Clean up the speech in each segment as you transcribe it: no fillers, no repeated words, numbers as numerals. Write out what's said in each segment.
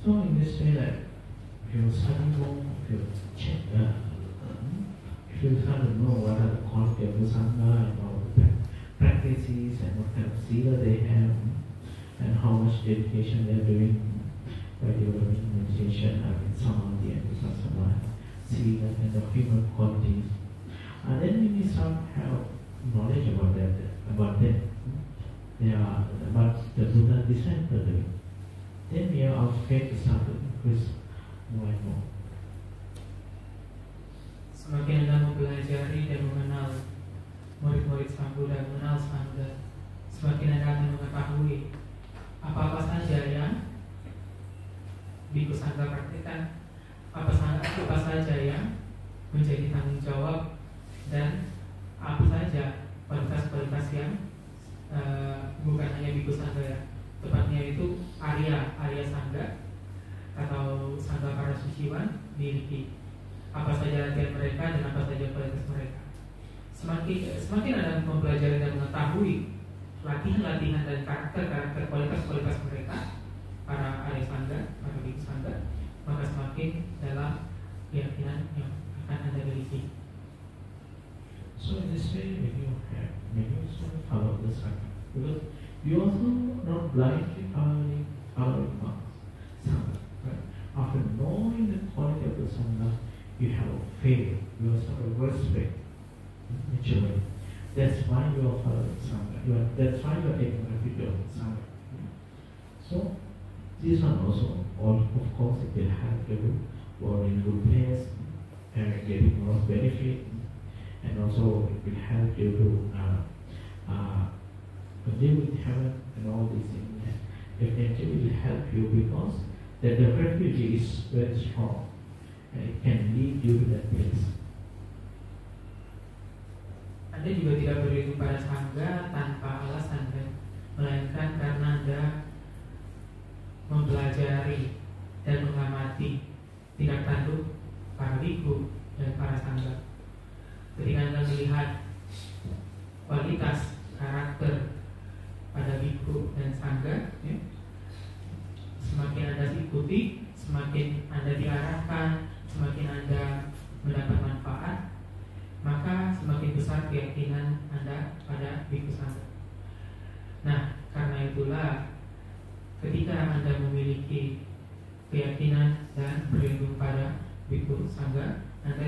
So in this way, like if you study more, if you check, if you try to know what are the quality of the sangha and all the practices and what kind of sila they have and how much dedication they are doing by developing meditation, samadhi and vipassana, sila and the human qualities, and then when you start have knowledge about that, about them, they are about the Buddha disciple doing. Then we are our faith to start to increase more and more. Semakin Anda mempelajari dan mengenal murid-murid Sang Buddha, mengenal Sangha, semakin Anda akan mengetahui apa-apa saja yang Bhikkhu Sangha praktikkan, apa saja yang menjadi tanggung jawab, dan apa saja kualitas-kualitas yang bukan hanya Bhikkhu Sangha ya, tepatnya itu Arya Sangha atau Sangha para suciwan miliki. Apa saja latihan mereka dan apa saja kualitas mereka. Semakin Anda mempelajari dan mengetahui latihan-latihan dan karakter kualitas-kualitas mereka, para Arya Sangha, para Bhikkhu Sangha, maka semakin dalam keyakinan yang akan Anda miliki. So in this way, when you follow the Sangha, because you also not blindly following Sangha. Right? After knowing the quality of the Sangha, you have a faith, you also have a respect, naturally. That's why you are following Sangha. That's why you are taking refuge of Sangha. So this one also, of course, it will help you or in good place and getting more benefit, and also it will help you to live with heaven and all these things. Definitely will help you because that the refuge is very strong and it can lead you to that place. Anda juga tidak beriring pada Sangha tanpa alasan, kan? Melainkan karena Anda mempelajari dan mengamati tingkat tanduk para bhikkhu dan para Sangha. Ketika Anda melihat kualitas karakter pada bhikkhu dan Sangha, ya, semakin Anda ikuti, semakin Anda diarahkan, semakin Anda mendapat manfaat, maka semakin besar keyakinan Anda pada Bhikkhu Sangha. Nah, karena itulah ketika Anda memiliki keyakinan dan berlindung pada Bhikkhu Sangha, Anda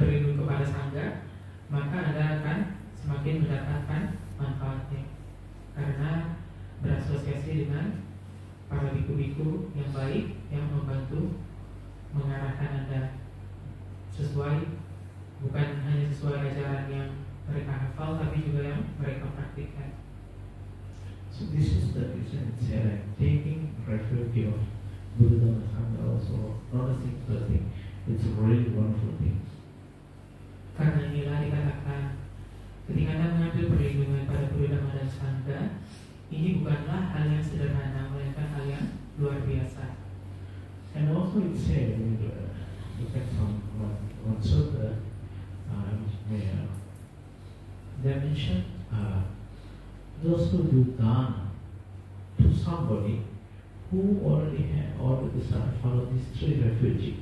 berlindung kepada Sangha, maka Anda akan semakin mendapatkan manfaatnya karena berasosiasi dengan para bhikkhu-bhikkhu yang baik yang membantu mengarahkan Anda sesuai, bukan hanya sesuai ajaran yang mereka hafal, tapi juga yang mereka praktikkan. So this is the reason it's like taking refuge of Buddha and Sangha also not a simple thing. It's a really wonderful thing. Karena inilah dikatakan ketika Anda mengambil perlindungan pada Buddha dan Sangha, ini bukanlah hal yang sederhana, melainkan hal yang luar biasa. And also it said, when you look at one sutta, where they mentioned those who do dana to somebody who already started follow these three refuges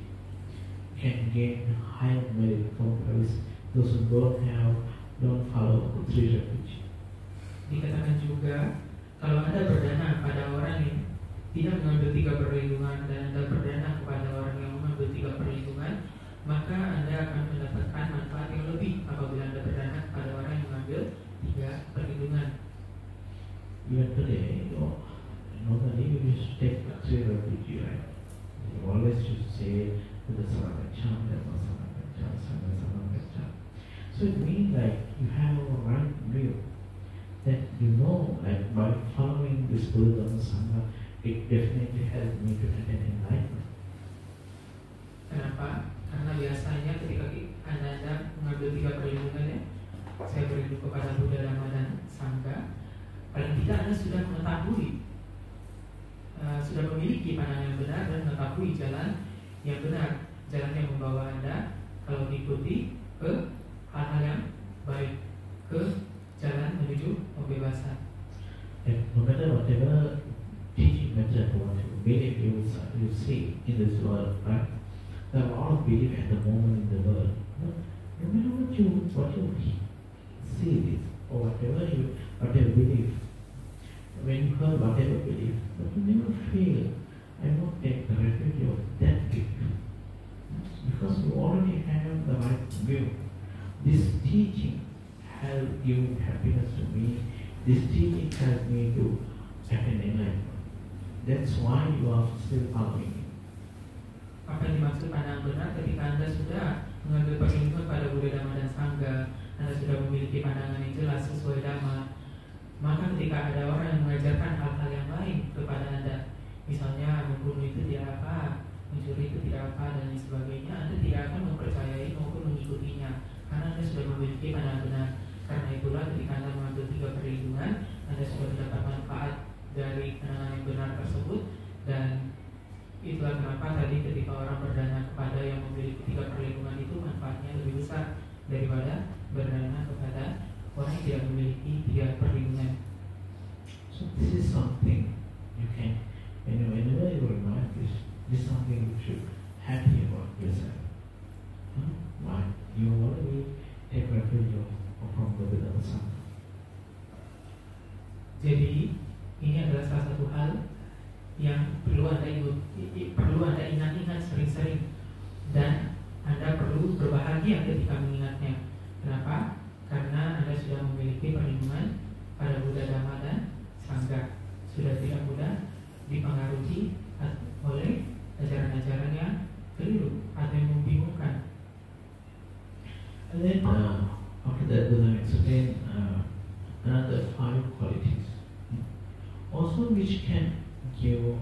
can gain higher merit compared with those who don't follow the three refuges. Dikatakan juga kalau Anda berdana pada orang yang tidak mengambil tiga perlindungan dan Anda berdana kepada orang yang mengambil tiga perlindungan, maka Anda akan mendapatkan manfaat yang lebih apabila Anda berdana kepada orang yang mengambil tiga perlindungan. Even today, normally we should take three refuges, right? You always should say to the Sarvagaccham, Dhamma Sarvagaccham, Sangha Sarvagaccham. So it means like you have a right view that you know, like by following this Buddha and Sangha, it definitely helped me to attain enlightenment. Kenapa? Karena biasanya ketika Anda mengambil tiga perlindungan, ya, saya berlindung kepada Buddha, Dhamma, dan Sangha, paling tidak Anda sudah mengetahui, sudah memiliki pandangan yang benar dan mengetahui jalan yang benar, jalan yang membawa Anda kalau diikuti ke hal-hal yang baik, ke jalan menuju pembebasan. And no matter whatever teaching method you want to belief you see in this world, right? There are a lot of belief at the moment in the world. No matter what you see this or whatever belief, when you heard whatever belief, but you never feel, I won't take the refuge of that belief. Because you already have the right view. This teaching helped give happiness to me. This teaching helped me to attain enlightenment. That's why you are still following me. Apa yang dimaksud pandangan benar ketika Anda sudah mengambil perlindungan pada Buddha, Dhamma, dan Sangha, Anda sudah memiliki pandangan yang jelas sesuai Dhamma. Maka ketika ada orang yang mengajarkan hal-hal yang lain kepada Anda, misalnya membunuh itu tidak apa, mencuri itu tidak apa, dan lain sebagainya, Anda tidak akan mempercayai maupun mengikutinya, karena Anda sudah memiliki pandangan benar. Karena itulah ketika Anda mengambil 3 perlindungan, Anda sudah mendapat manfaat dari pandangan yang benar tersebut. Dan itulah kenapa tadi ketika orang berdana kepada yang memiliki 3 perlindungan itu manfaatnya lebih besar daripada berdana kepada orang yang tidak memiliki 3 perlindungan. So this is something you can, whenever you remind this is something you should happy about yourself. Why? You already take refuge from the Buddha Sangha. Jadi ini adalah salah satu hal yang perlu Anda ingat-ingat sering-sering, dan Anda perlu berbahagia ketika mengingatnya. Kenapa? Karena Anda sudah memiliki perlindungan pada Buddha, Dhamma, dan Sangha. Sudah tidak mudah dipengaruhi oleh ajaran-ajaran yang keliru atau yang membingungkan. And then after that, Buddha explained another 5 qualities, also which can give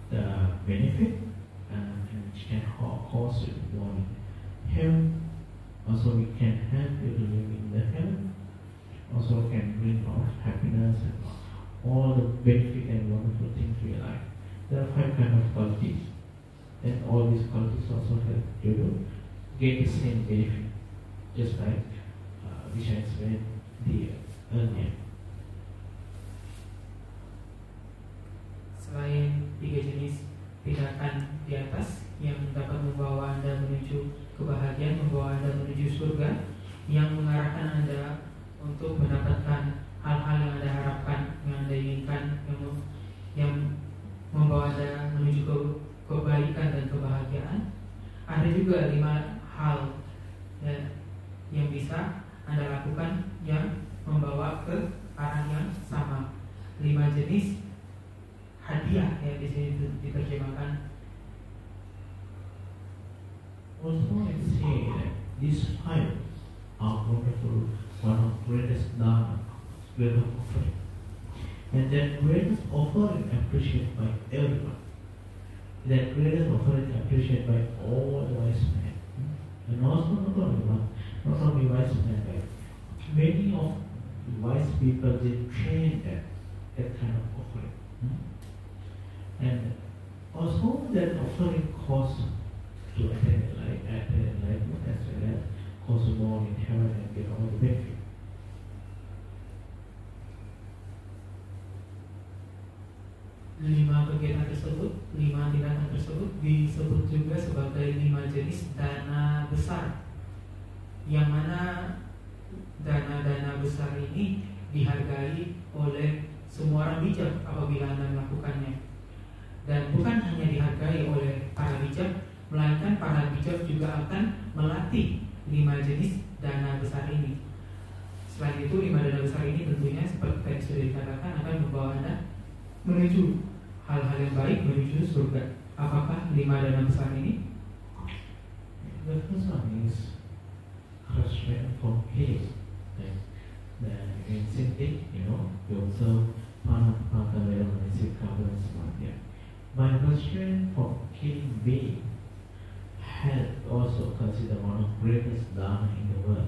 the benefit and which can cause you to go in heaven. Also, we can help you to live in the heaven. Also, can bring a lot of happiness and all the benefit and wonderful things we like. There are 5 kind of qualities, and all these qualities also help you to get the same benefit, just like which I explained earlier. Selain 3 jenis tindakan di atas yang dapat membawa Anda menuju kebahagiaan, membawa Anda menuju surga, yang mengarahkan Anda untuk mendapatkan hal-hal yang Anda harapkan, yang Anda inginkan, yang membawa Anda menuju kebaikan dan kebahagiaan. Ada juga 5 hal yang bisa Anda lakukan yang membawa ke arah yang sama. 5 jenis hadiah yang di sini diterjemahkan. Also, I say that these 5 are wonderful, one of greatest dharma, greatest offering, and that greatest offering appreciated by everyone. That greatest offering appreciated by all wise men, and also not only wise men, but many of the wise people they train that kind of offering. And also that offering costs to attain enlightenment as well as costs more in heaven and get all the benefit. Lima kegiatan tersebut, 5 tindakan tersebut disebut juga sebagai 5 jenis dana besar, yang mana dana-dana besar ini dihargai oleh semua orang bijak apabila Anda melakukannya. Dan bukan hanya dihargai oleh para bijak, melainkan para bijak juga akan melatih 5 jenis dana besar ini. Selain itu, 5 dana besar ini tentunya seperti tadi sudah dikatakan akan membawa Anda menuju hal-hal yang baik, menuju surga. Apakah 5 dana besar ini? The first one is restraint from killing. In Sinti, you observe Panapata Vedana Sikha Samadhi. By restraint from killing being, health also considered one of greatest dharma in the world.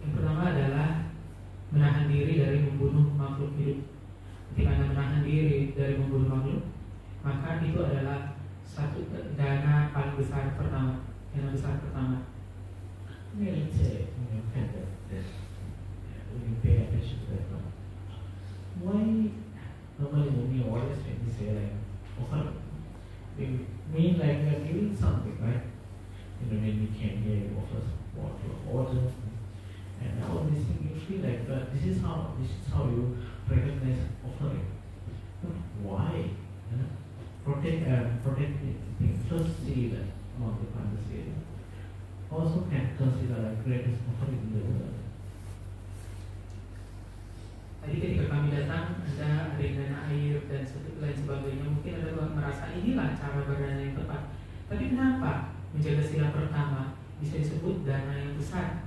Yang pertama adalah menahan diri dari membunuh makhluk hidup. Ketika Anda menahan diri dari membunuh makhluk, maka itu adalah satu dana paling besar pertama, dana besar pertama. Let's say you pay attention to that. Why Normally, we always when we say like, offer, we mean like we are giving something, right? You know, when we came here, you offer some water, and all these things. You feel like this is how you recognize offering. But why? You know? Protect the first seal of the Panda seal. Also can consider the greatest offering in the world. Tadi ketika kami datang, Anda ada yang dana air dan lain sebagainya. Mungkin Anda merasa inilah cara berdana yang tepat. Tapi kenapa menjaga sila pertama bisa disebut dana yang besar?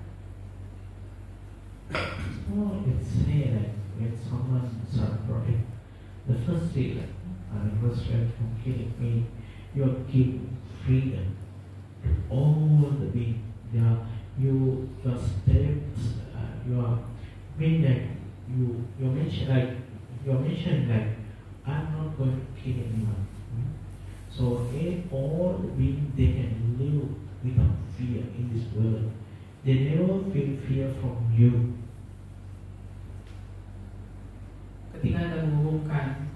Oh, it's say like when someone start protect the first seal, first from killing me, you are giving freedom to all the beings. Your steps, you are being like. You mentioned like I'm not going to kill anyone. So all the beings they can live without fear in this world. They never feel fear from you. Ketika Anda mengumumkan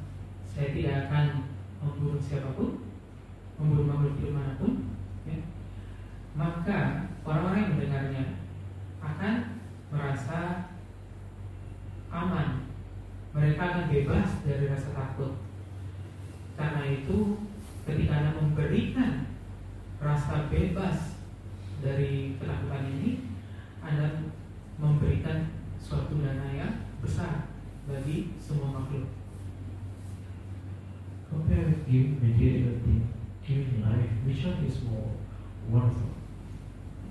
saya tidak akan membunuh siapapun, membunuh makhluk hidup manapun, ya, maka orang-orang yang mendengarnya akan merasa aman. Mereka akan bebas dari rasa takut. Karena itu, ketika Anda memberikan rasa bebas dari ketakutan ini, Anda memberikan suatu dana yang besar bagi semua makhluk. Compare with giving material thing, giving life, which one is more wonderful?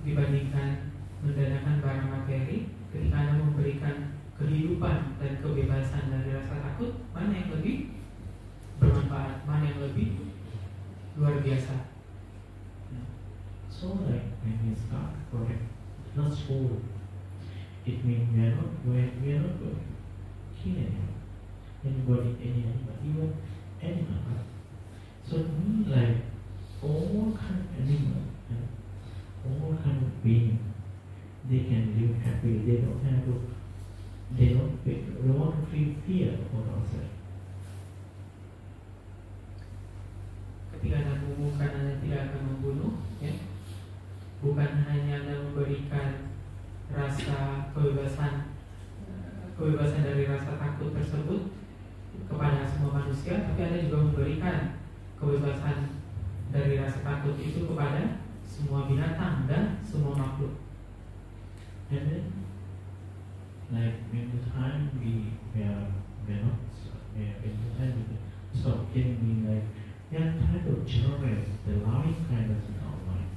Dibandingkan mendanakan barang materi, ketika Anda memberikan kehidupan dan kebebasan dari rasa takut, mana yang lebih bermanfaat, mana yang lebih luar biasa? So like when we start protect not food, it means we are not going to kill anybody, any animal, even animal. Right? So it means like all kind of animal and all kind of being, they can live happily. They don't want to feel fear for ourselves. Ketika Anda mengumumkan Anda tidak akan membunuh, ya, bukan hanya Anda memberikan rasa kebebasan dari rasa takut tersebut kepada semua manusia, tapi Anda juga memberikan kebebasan dari rasa takut itu kepada semua binatang dan semua makhluk. And then, like when the time we stop killing, me, like we are trying to generate the loving kindness in our mind,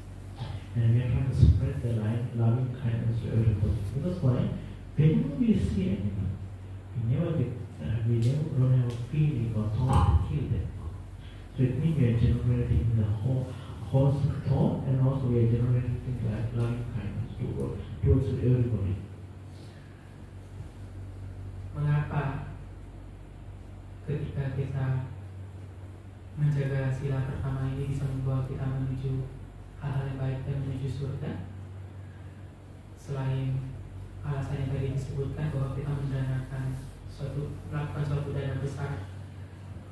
and we are trying to spread the loving kindness to everybody. Because why? Whenever we see anyone, we don't have a feeling or thought to kill them. So it means we are generating the whole thought, and also we are generating things like loving kindness towards everybody. Mengapa ketika kita menjaga sila pertama ini bisa membawa kita menuju hal-hal yang baik dan menuju surga? Selain alasan yang tadi disebutkan bahwa kita melakukan suatu dana besar,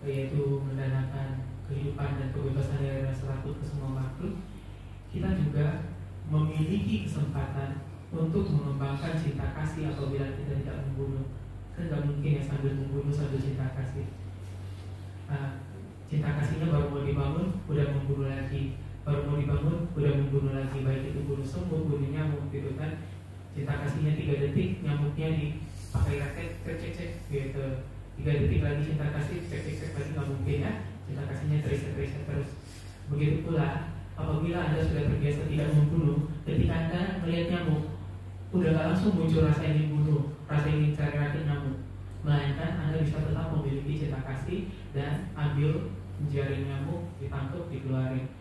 yaitu mendanakan kehidupan dan kebebasan dari rasa takut ke semua makhluk, kita juga memiliki kesempatan untuk mengembangkan cinta kasih apabila kita tidak membunuh. Kan gak mungkin ya sambil membunuh sambil cinta kasih. Cinta kasihnya baru mau dibangun udah membunuh lagi, baru mau dibangun udah membunuh lagi, baik itu bunuh semut, bunuh nyamuk gitu kan. Cinta kasihnya 3 detik, nyamuknya dipakai raket cek gitu. 3 detik lagi cinta kasih cek lagi, nggak mungkin ya. Cinta kasihnya terus. Begitu pula apabila Anda sudah terbiasa tidak membunuh, ketika Anda melihat nyamuk, udah gak langsung muncul rasa ingin bunuh, rasa ingin cari rakit nyamuk, melainkan Anda bisa tetap memiliki cinta kasih dan ambil jaring nyamuk, ditangkap, dikeluarin.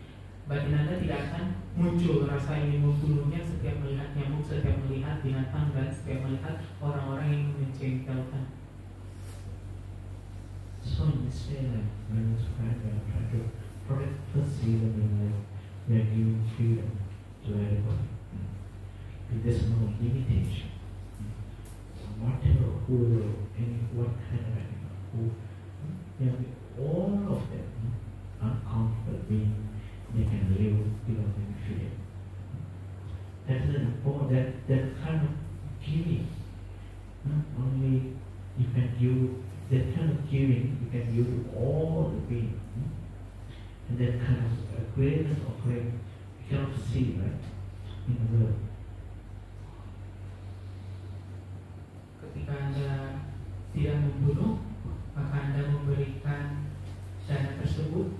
Batin Anda tidak akan muncul rasa ingin membunuhnya setiap melihat nyamuk, setiap melihat binatang, dan setiap melihat orang-orang yang menjengkelkan. So in this way, like when we try to protect the seal in life, we are giving freedom to everybody. There's no limitation. Whatever, what kind of animal, Yeah, all of them are comfortable being, they can live without any fear. That is that kind of giving. Not only you can give, that kind of giving you can give to all the beings. And that kind of greatness offering you cannot see, right, in the world. Ketika Anda tidak membunuh, maka Anda memberikan dana tersebut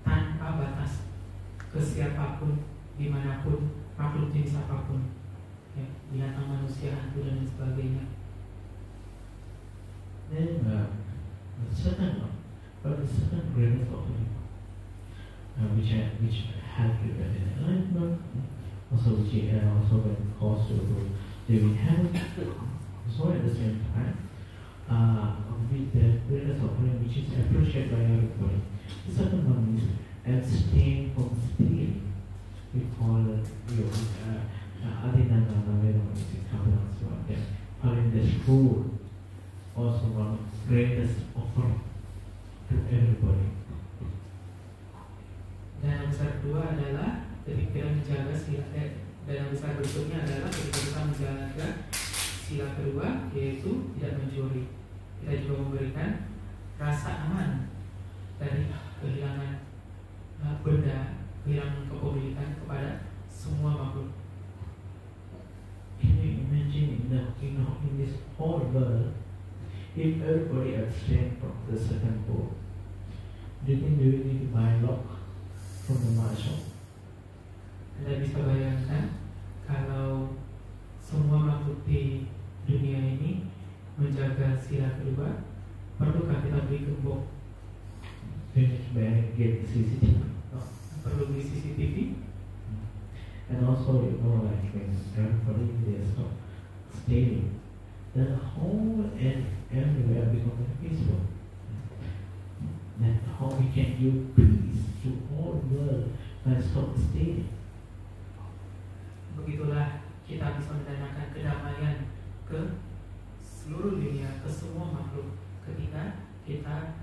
tanpa batas ke siapapun, dimanapun, makhluk jenis apapun, ya, binatang, manusia, hantu dan sebagainya. Then the second one, but the second greatest offering, which help you in enlightenment, also which also when cause you to live in heaven. So at the same time, with the greatest offering, which is appreciated by everybody. The second one is abstain from stealing. We call it Adinana Vedamani Kavanaswaya. Having this food, also one of the greatest offering to everybody. Dan yang besar kedua adalah ketika kita menjaga sila. Dan yang besar berikutnya adalah ketika kita menjaga sila kedua, yaitu tidak mencuri. Kita juga memberikan rasa aman dari kehilangan benda, kehilangan kepemilikan kepada semua makhluk. Can you imagine in this whole world, if everybody abstain from the second book, do you think you need to buy lock from the marshal? Anda bisa bayangkan kalau semua makhluk di dunia ini menjaga sila kedua, perlukah kita beli gembok? You need to get CCTV. Perlu beli CCTV? And also, like when everybody they stop stealing, then the whole and everywhere becomes peaceful. Then how we can give peace to all the world and stop stealing. Begitulah kita bisa mendanakan kedamaian ke seluruh dunia, ke semua makhluk ketika kita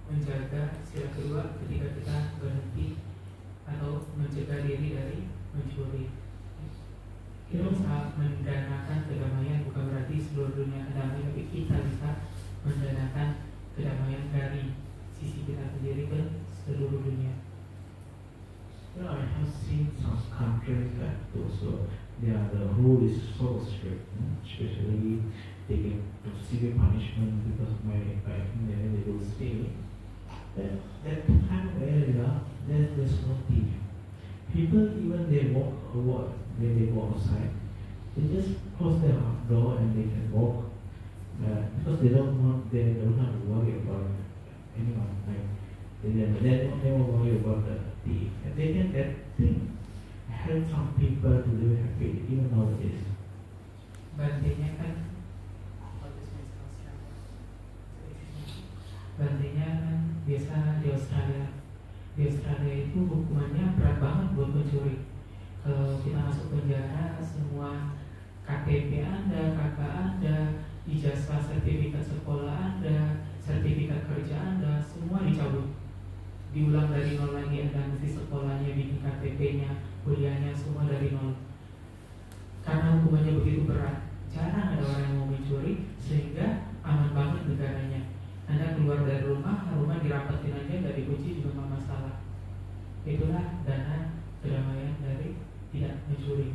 menjaga sila kedua, ketika kita berhenti atau mencegah diri dari mencuri. Kita bisa mendanakan kedamaian, bukan berarti seluruh dunia damai, tapi kita bisa mendanakan kedamaian dari sisi kita sendiri ke seluruh dunia. I have seen some countries like those, the rule is so strict, especially they get severe punishment because of by they do stealing. That kind of area, there's no thief. People, even they walk when they go outside, they just close their door and they can walk because they don't have to worry about anyone. Like they don't never worry about the thief, and they can that thing help some people to live happy even nowadays. Bantainya kan biasa di Australia. Di Australia itu hukumannya berat banget buat mencuri. Kalau kita masuk penjara, semua KTP Anda, KK Anda, ijazah sertifikat sekolah Anda, sertifikat kerja Anda, semua dicabut. Diulang dari nol lagi, Anda mesti sekolahnya, bikin KTP-nya, kuliahnya, semua dari nol. Karena hukumannya begitu berat, jarang ada orang yang mau mencuri, sehingga aman banget negaranya. Anda keluar dari rumah dirapetin aja, nggak dikunci juga nggak masalah. Itulah dana kedamaian dari tidak mencuri.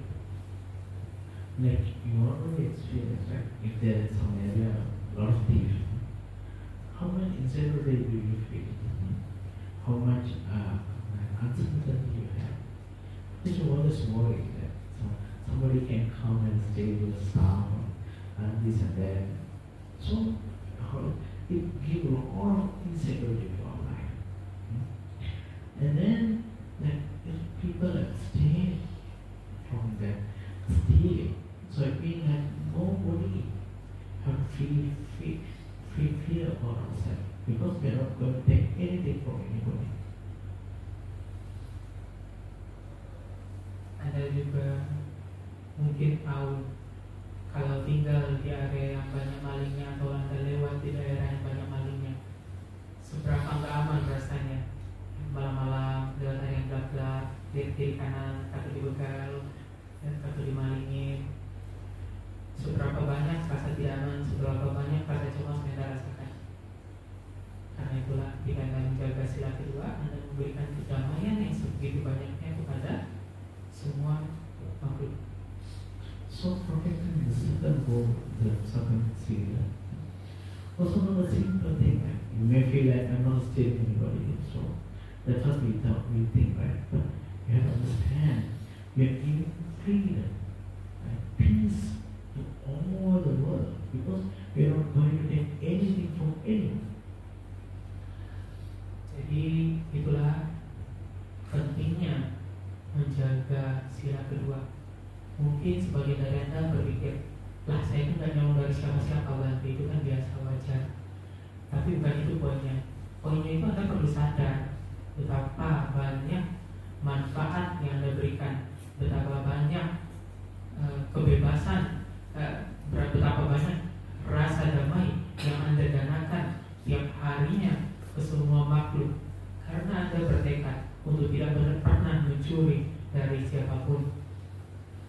Like you already experience, right? If there is some area, a lot of thieves, how much insecurity do you feel? How much uncertainty you have? Because you always worry that somebody can come and steal your stuff and this and that. So it gives a lot of insecurity to our life. And then, like, if people abstain from that stealing, so it means that nobody have to feel fear about ourselves because we are not going to take anything from anybody. Anda juga mungkin tahu kalau tinggal di area yang banyak malingnya atau Anda lewat stealer. Also, not a simple thing, right? You may feel like I'm not stealing anybody, so that's what we think, right? But you have to understand, you are giving freedom, right? Peace to all the world, because we are not going to take anything from anyone. Jadi itulah pentingnya menjaga sila kedua. Mungkin sebagian dari Anda berpikir, lah saya itu nggak nyolong dari siapa-siapa, Bante, itu kan biasa, wajar. Tapi bukan itu poinnya. Poinnya itu Anda perlu sadar betapa banyak manfaat yang Anda berikan, betapa banyak kebebasan, betapa banyak rasa damai yang Anda danakan tiap harinya ke semua makhluk, karena Anda bertekad untuk tidak pernah mencuri dari siapapun.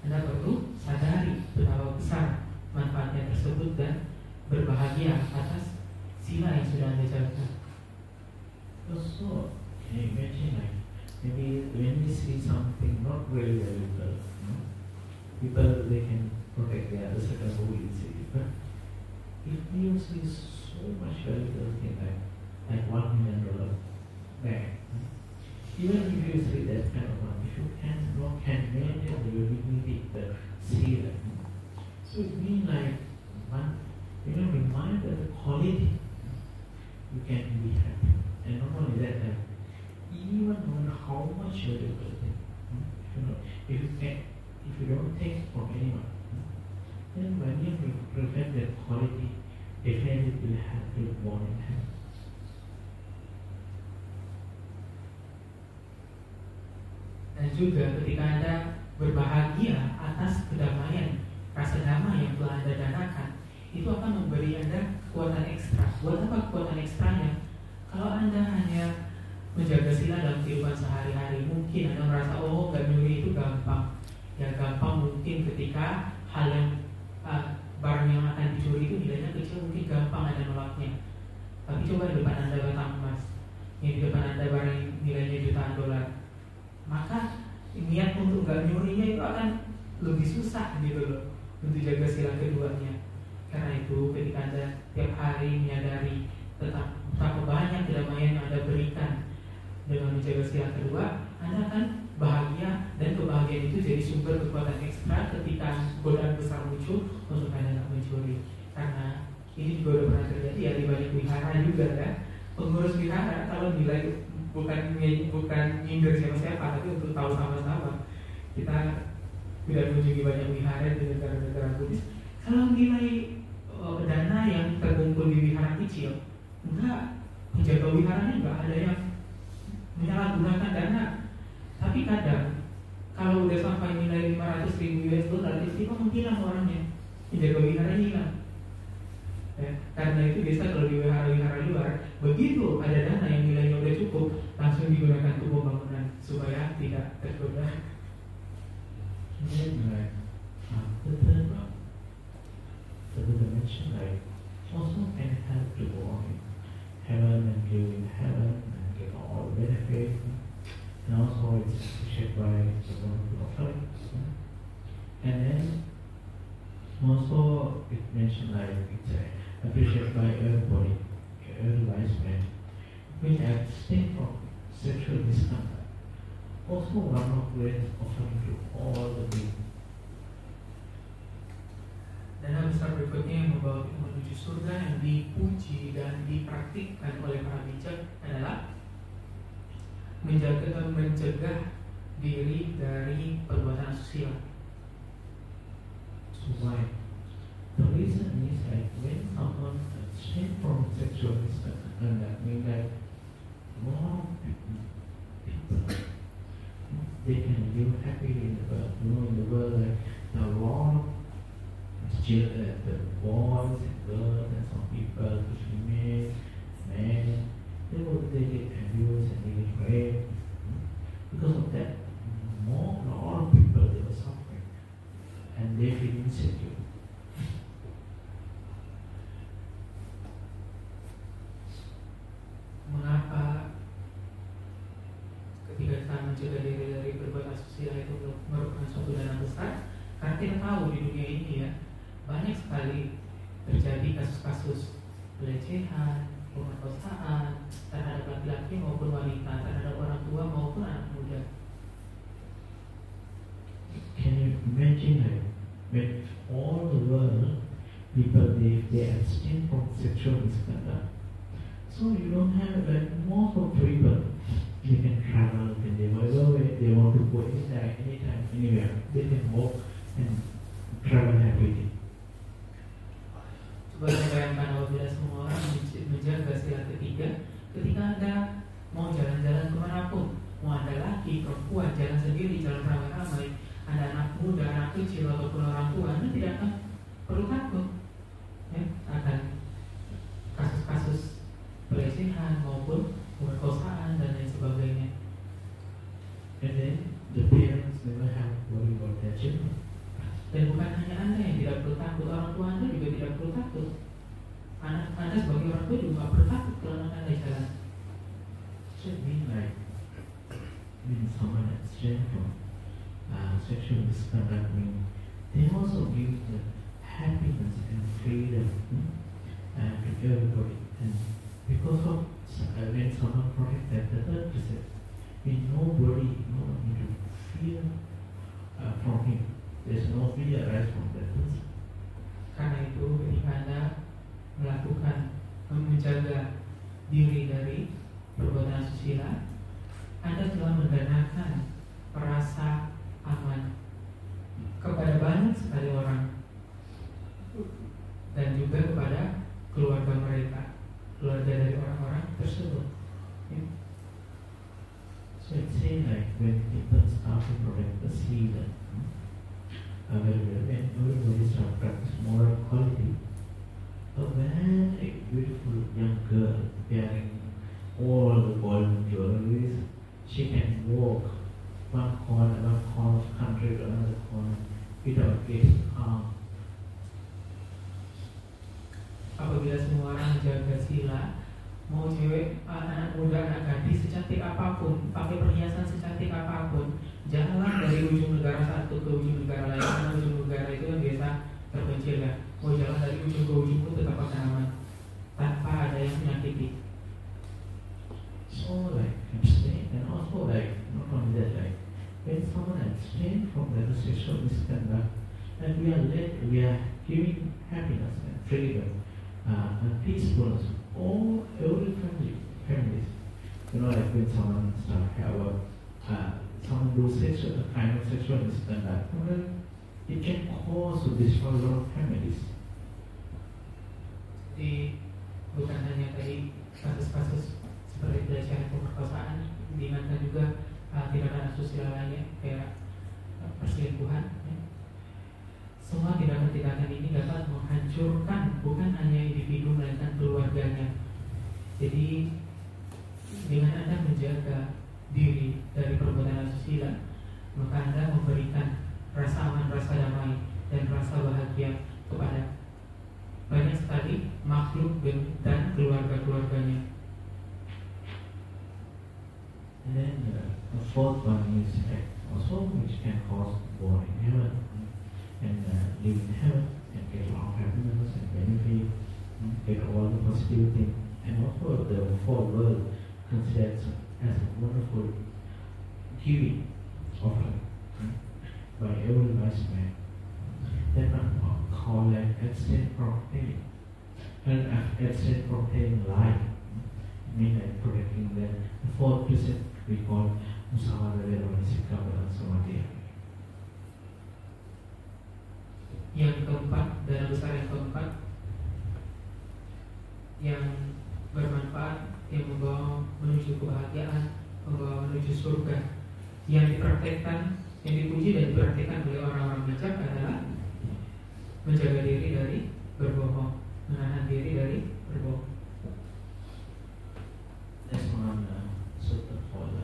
Anda perlu sadari betapa besar manfaatnya tersebut dan berbahagia atas sila yang sudah Anda jaga. Also, can you imagine, like, maybe when we see something not really valuable, people, they can protect their certain rules, but if you see so much valuable thing like $1 million bag, even if you see that kind of one, if you can maintain the dignity, the seal, so it means like remind the quality, you can be happy. And not only that, even no matter how much valuable thing, if you don't take from anyone, then when you reflect that quality, definitely will have to born in heaven. Dan juga ketika Anda berbahagia atas kedamaian, rasa damai yang telah Anda danakan, itu akan memberi Anda kekuatan ekstra. Buat apa kekuatan ekstranya? Kalau Anda hanya menjaga sila dalam kehidupan sehari-hari, mungkin Anda merasa, oh, nggak nyuri itu gampang. Ya gampang mungkin ketika hal yang barang yang akan dicuri itu nilainya kecil, mungkin gampang Anda nolaknya. Tapi coba di depan Anda batang emas, yang di depan Anda barang yang nilainya jutaan dolar, maka niat untuk nggak nyurinya itu akan lebih susah gitu loh, untuk jaga sila keduanya. Karena itu ketika Anda tiap hari menyadari tentang betapa banyak kedamaian yang Anda berikan dengan menjaga sila kedua, Anda akan bahagia, dan kebahagiaan itu jadi sumber kekuatan ekstra ketika godaan besar muncul untuk Anda tidak mencuri. Karena ini juga udah pernah terjadi ya di banyak wihara juga kan. Pengurus wihara kalau nilai bukan nyindir siapa-siapa, tapi untuk tahu sama-sama, kita tidak mengunjungi banyak wihara di negara-negara Buddhis. Kalau nilai dana yang terkumpul di wihara kecil, enggak, penjaga wiharanya enggak ada yang menyalahgunakan dana. Tapi kadang kalau udah sampai nilai 500.000 US dollar, tiba-tiba menghilang orangnya, penjaga wihara hilang. Ya, karena itu biasa kalau di wihara-wihara luar, begitu ada dana yang nilainya udah cukup, langsung digunakan untuk pembangunan supaya tidak tergoda. Right. The third dimension, like, also can help to go on in heaven and live in heaven and get all the benefit. And also it's appreciated by the wonderful offerings. And then also it mentioned like it's appreciated by everybody, every wise man. We abstain from sexual misconduct. Also one of great offering to all the beings. Dana besar berikutnya yang membawa kita menuju surga yang dipuji dan dipraktikkan oleh para bijak adalah mencegah diri dari perbuatan asusila. So why? The reason is like when someone abstain from sexual misconduct, means like more people, they can live happily in the world. In the world, like the lot the boys and girls and some people, females, men, they get abused and they get raped. Because of that, a lot of people, they were suffering and they feel insecure. Mengapa ketika kita mencegah diri dari berbuat asusila itu merupakan suatu dana besar kasus-kasus pelecehan, pemerkosaan terhadap laki-laki maupun wanita, terhadap orang tua maupun anak muda. Can you imagine like when all the world people they abstain from sexual misconduct? So you don't have like most of people they can travel in the whatever way they want to go anytime, anywhere. They can walk and travel happily. Coba saya bayangkan apabila semua orang menjaga sila ketiga, ketika Anda mau jalan-jalan kemanapun, mau Anda laki, perempuan, jalan sendiri, jalan ramai-ramai, Anda anak muda, anak kecil, ataupun orang tua, Anda tidak akan perlu takut ya, akan kasus-kasus pelecehan maupun pemerkosaan dan lain sebagainya. And then the parents never have worry about their children. Dan bukan hanya Anda yang tidak perlu takut, orang tua Anda juga tidak perlu takut. Anak Anda sebagai orang tua juga tidak perlu takut kalau anak Anda jalan. So it means like when someone abstains from sexual misconduct, they also give the happiness and freedom to everybody. And because of when someone protects that, the third percent, nobody need to fear from him. There's no fear arise from that person. Karena itu ketika Anda menjaga diri dari perbuatan asusila, Anda telah menggunakan rasa aman kepada banyak sekali orang dan juga kepada keluarga mereka, keluarga dari orang-orang tersebut. So it's saying like when people start to protect the seed, when everybody start practice moral quality, a very beautiful young girl wearing all the golden jewelries, she can walk one corner of country to another corner without getting harmed. Apabila semua orang menjaga sila, mau cewek, anak muda, anak gadis secantik apapun, pakai perhiasan secantik apapun, janganlah dari ujung negara satu ke ujung negara lain. Karena ujung negara itu kan biasa terpencil ya. Mau jalan dari ujung ke ujung pun tetap aman, tanpa ada yang menyakiti. So like abstain, and also like not only that, like when someone abstain from the sexual misconduct, and we are giving happiness and freedom and peacefulness all every families. You know, like when someone start have someone do sexual kind of sexual misconduct, it can cause to destroy a lot of families. Jadi bukan hanya tadi kasus-kasus seperti pelecehan, pemerkosaan, diingatkan juga tindakan asusila lainnya kayak perselingkuhan. Ya. Semua tindakan-tindakan ini dapat menghancurkan bukan hanya individu melainkan keluarganya. Jadi dengan Anda menjaga diri dari perbuatan asusila, maka Anda memberikan rasa aman, rasa damai, dan rasa bahagia kepada banyak sekali makhluk dan keluarga-keluarganya. And then the fourth one is also which can cause born in heaven and live in heaven and get a lot of happiness and benefit, get all the positive things. And also the fourth world considered as a wonderful giving offering by every wise man. That one called like abstain from pain and abstain from pain life. Mean like protecting the fourth precept we call Musawada Vedana Sikapala Samadhi. Yang keempat, dana besar yang keempat yang bermanfaat, yang membawa menuju kebahagiaan, membawa menuju surga, yang dipraktekkan, yang dipuji dan dipraktekkan oleh orang-orang bijak adalah menjaga diri dari berbohong, menahan diri dari berbohong. That's one sutta called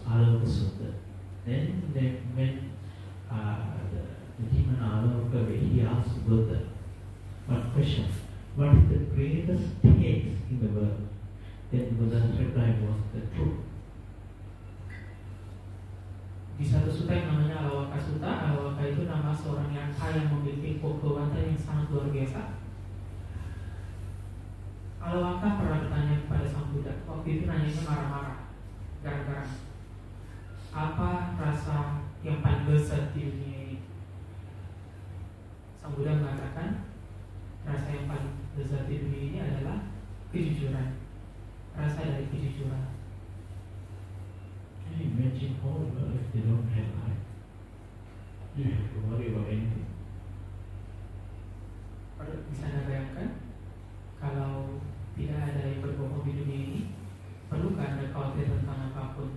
Alava Sutta. Then when the demon Alava, he asked Buddha one question: what is the greatest taste in the world? Then Buddha's reply was the truth. Di satu sutta yang namanya Alawaka Sutta, Alawaka itu nama seorang yang kaya, memiliki kekuatan yang sangat luar biasa. Hawaka pernah bertanya kepada Sang Buddha. Waktu itu nanyanya marah-marah, garang-garang. Apa rasa yang paling lezat di dunia ini? Sang Buddha mengatakan rasa yang paling lezat di dunia ini adalah kejujuran. Rasa dari kejujuran. Can you imagine all the world if they don't have life? You have to worry about anything. Bisa Anda bayangkan kalau tidak ada yang berbohong di dunia ini, perlukah Anda khawatir tentang apapun?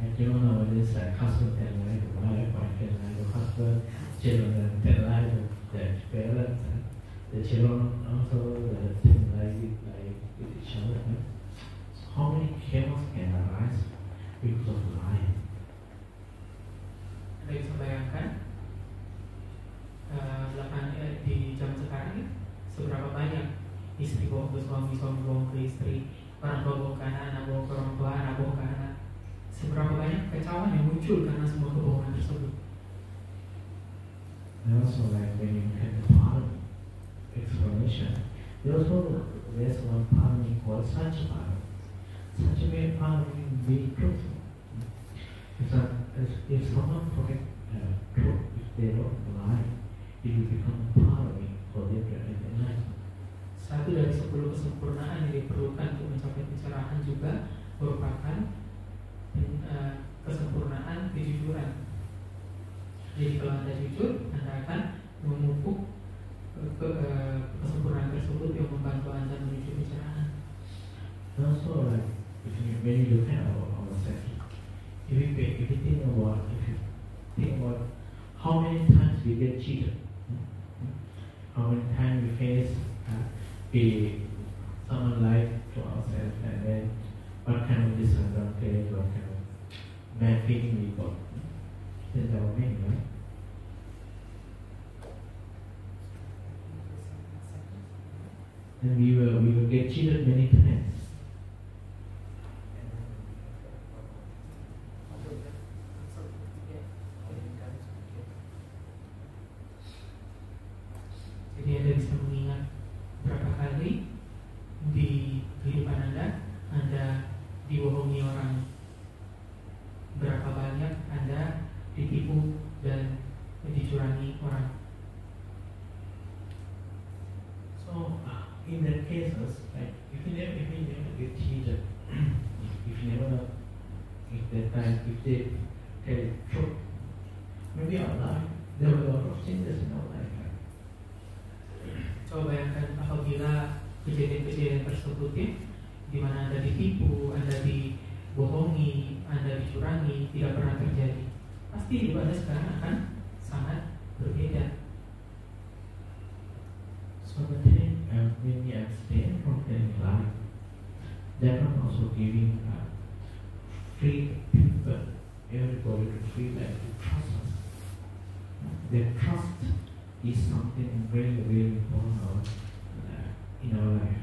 And you don't know whether it's like husband and wife, wife and wife, husband, children and wife, their parents, and the children also like with each other. Right? So how many chaos can arise because of lying? Anda bisa bayangkan di zaman sekarang ya, seberapa banyak istri bohong ke suami, suami bohong ke istri, orang tua bohong ke anak, anak bohong ke orang tua, anak bohong ke anak. Seberapa banyak kecauan yang muncul karena semua kebohongan tersebut. And also like when you have the parliament explanation, there's one parliament called Sanchipara. Sanchipara parliament being truthful. If someone forget truth, if they don't lie, it will become a parliament for them to enlighten. Satu dari 10 kesempurnaan yang diperlukan untuk mencapai pencerahan juga merupakan kesempurnaan kejujuran. Jadi kalau Anda jujur, Anda akan memupuk kesempurnaan tersebut yang membantu Anda menuju pencerahan. Also, like when you look at ourselves, if you think about how many times we get cheated, how many times we face someone lied to ourselves, and then what kind of disadvantage, what kind of bad feeling we got. That's our main, right? And we will get cheated many times. Jadi Anda bisa mengingat berapa kali di kehidupan Anda dibohongi orang, berapa banyak Anda ditipu dan dicurangi orang. So in that cases, like if you never get cheated, if they tell the truth, maybe our life there were a lot of changes in our life. Right? Coba bayangkan apabila kejadian-kejadian tersebut ya, di mana Anda ditipu, Anda dibohongi, Anda dicurangi, tidak pernah terjadi. Pasti hidup Anda sekarang akan sangat berbeda. So the thing, when we abstain from telling lies, that one also giving free people, everybody to feel like to trust us. Their trust is something very, very important in our life.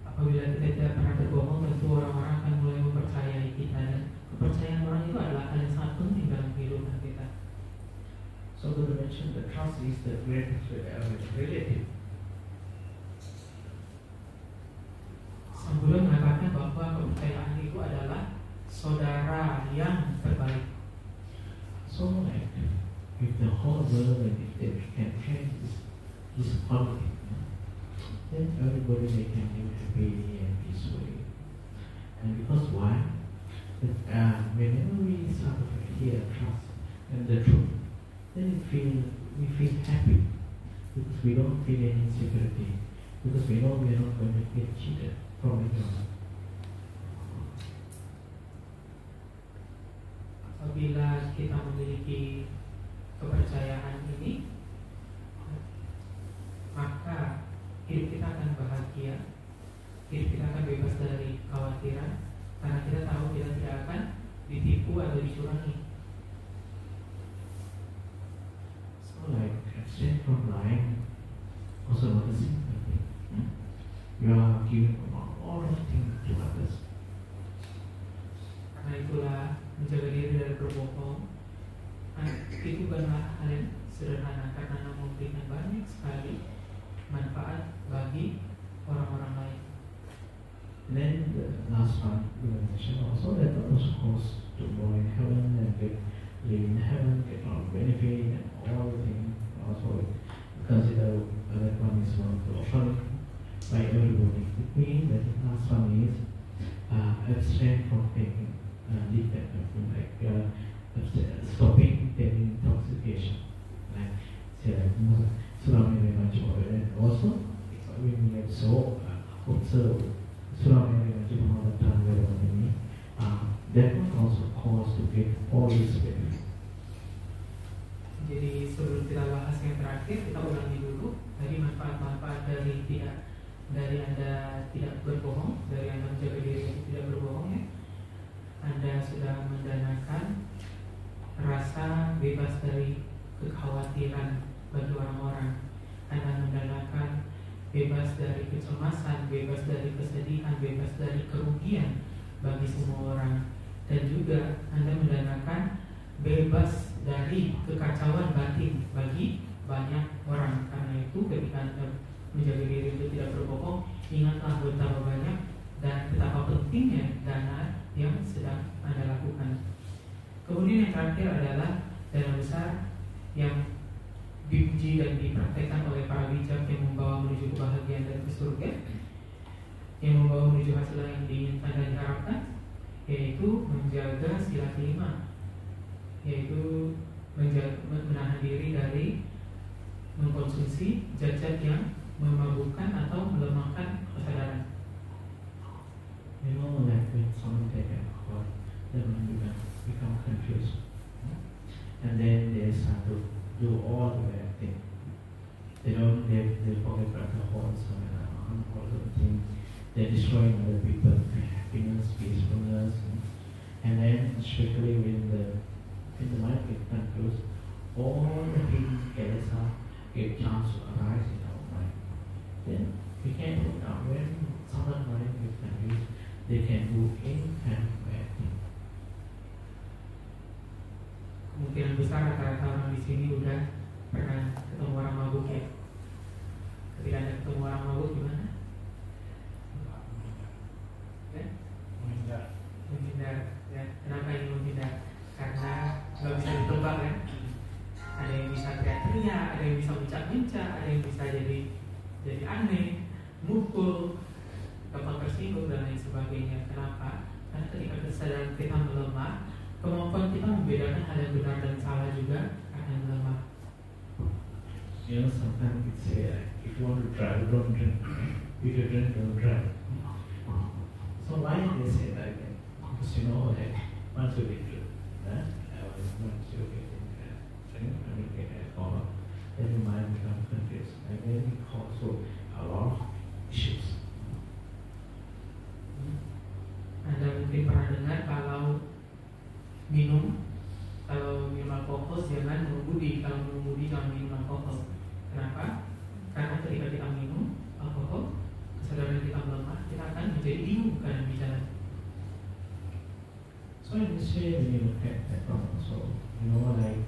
Apabila kita tidak pernah berbohong, tentu orang-orang akan mulai mempercayai kita, dan kepercayaan orang itu adalah hal yang sangat penting dalam kehidupan kita. So to mention the trust is the greatest relative. Sang Buddha mengatakan bahwa kepercayaan itu adalah saudara yang terbaik. So like if the whole world if they can change this quality, then everybody they can live happily and peacefully. And because why? Whenever we sort of hear trust and the truth, then we feel happy because we don't feel any insecurity, because we know we are not going to get cheated from anyone. Apabila kita memiliki kepercayaan ini, maka hidup kita akan bahagia, hidup kita akan bebas dari kekhawatiran, karena kita tahu kita tidak akan ditipu atau dicurangi. So like abstain from lying, also not a simple thing. You are giving all the things to others. Karena itulah menjaga diri dari berbohong itu bukanlah hal yang sederhana, karena memberikan banyak sekali supposed to go in heaven and live in heaven, get all benefit and all the things. Also consider that one is one to offering by everybody. It means that the last one is abstain from taking liquor, like stopping taking intoxication, like Surami Macho. And also, when we have so observe Surami Macho all the time, that one also cause to get all this benefit. Jadi sebelum kita bahas yang terakhir, kita ulangi dulu tadi manfaat-manfaat dari Anda tidak berbohong, dari Anda menjaga diri untuk tidak berbohong ya. Anda sudah mendanakan rasa bebas dari kekhawatiran bagi orang-orang. Anda mendanakan bebas dari kecemasan, bebas dari kesedihan, bebas dari kerugian bagi semua orang. Dan juga Anda mendanakan bebas dari kekacauan batin bagi banyak orang. Karena itu ketika Anda menjaga diri untuk tidak berbohong, ingatlah betapa banyak dan betapa pentingnya dana yang sedang Anda lakukan. Kemudian yang terakhir adalah dana besar yang dipuji dan dipraktekkan oleh para bijak yang membawa menuju kebahagiaan dan ke surga, yang membawa menuju hasil yang diinginkan dan diharapkan, yaitu menjaga sila kelima, yaitu menahan diri dari mengkonsumsi zat-zat yang memabukkan atau melemahkan kesadaran. You know, like when someone take alcohol, then become confused, and then they start to do all the bad things. They forget about the wholesome and unwholesome things. They're destroying other people's happiness, peacefulness, and then especially when the mind gets confused, all the things get chance to arise in our mind. Then we can put down when someone's mind gets confused, they can do any kind of bad thing. Kemungkinan besar rata-rata orang di sini udah pernah ketemu orang mabuk ya. Ketika Anda ketemu orang mabuk gimana? Ya? Menghindar. Ya. Kenapa ini menghindar? Karena nggak bisa ditebak kan? Ada yang bisa teriak-teriak, ada yang bisa mencak-mencak, ada yang bisa jadi aneh, mukul, gampang tersinggung dan lain sebagainya. Kenapa? Karena ketika kesadaran kita melemah, kemampuan kita membedakan hal yang benar dan salah juga akan melemah. You know, sometimes we say, if you want to drive, don't drink. If you drink, don't drive. So why they say like that? Because you know, like, once you get drunk, once you get alcohol, then your mind becomes confused, and then it causes a lot of issues. Anda mungkin pernah dengar kalau minum alkohol jangan mengemudi, kalau mengemudi jangan minum alkohol. Kenapa? Karena ketika kita minum alkohol, kesadaran kita melemah, kita akan menjadi bingung bukan bicara. So in this way, when you look at that problem, so you know, like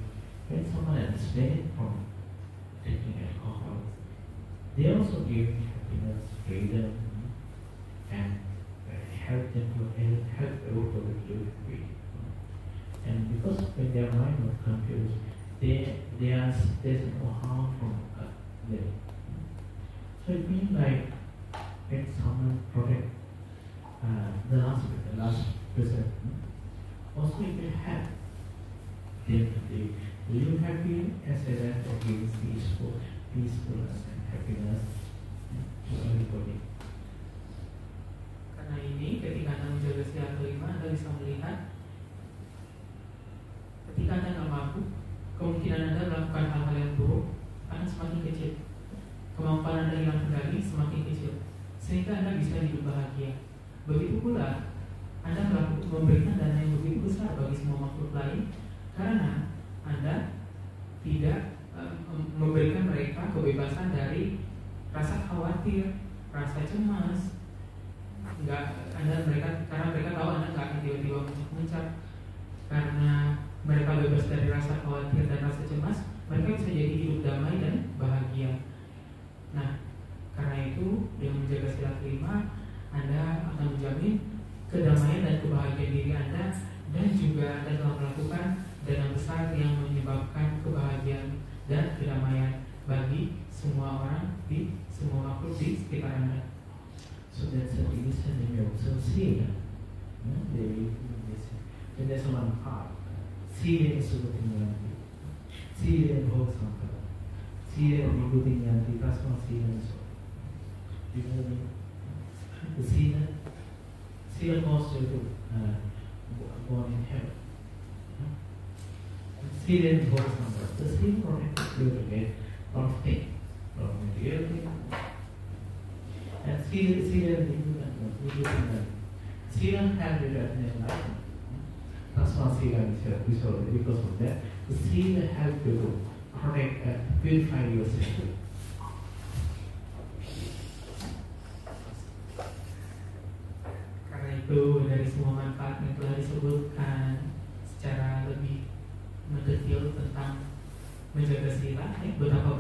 when someone abstains from taking alcohol, they also give happiness, freedom, and help them to help everybody to live free. And because when their mind was confused, there's no harm from them. So it means like when someone protect the last person, also it will help them to live happy as well as to give peacefulness and happiness to everybody. Karena ini ketika Anda menjaga sila kelima, Anda bisa melihat ketika Anda nggak mabuk, kemungkinan Anda melakukan hal-hal yang buruk akan semakin kecil. Kemampuan Anda hilang kendali semakin kecil, sehingga Anda bisa hidup bahagia. Begitu pula Anda memberikan dana yang begitu besar bagi semua makhluk lain, karena Anda tidak memberikan mereka kebebasan dari rasa khawatir, rasa cemas. Karena mereka tahu Anda nggak akan tiba-tiba mencap-mencap. Karena mereka bebas dari rasa khawatir dan rasa cemas, mereka bisa jadi hidup damai dan bahagia. Nah, karena itu dengan menjaga sila kelima, Anda akan menjamin kedamaian dan kebahagiaan diri Anda semua orang, di semua makhluk di sekitar Anda. So that's a listening also sila. Then there's one part. Sila Sugatinyanti. Sila Bhogasankara. Sila Vibhutinyanti. Tasma Sila so. You know what I mean? The Sila causes you to born in heaven. Sila Bhogasankara. The Sila protects you to get a lot of things. A lot of material things. And Sila Vibhutinyanti. Sila have it as an enlightenment. That's why Sila is here. Because of that, the Sila help you to protect and purify yourself. Karena itu dari semua manfaat yang telah disebutkan secara lebih mendetail tentang menjaga sila, betapa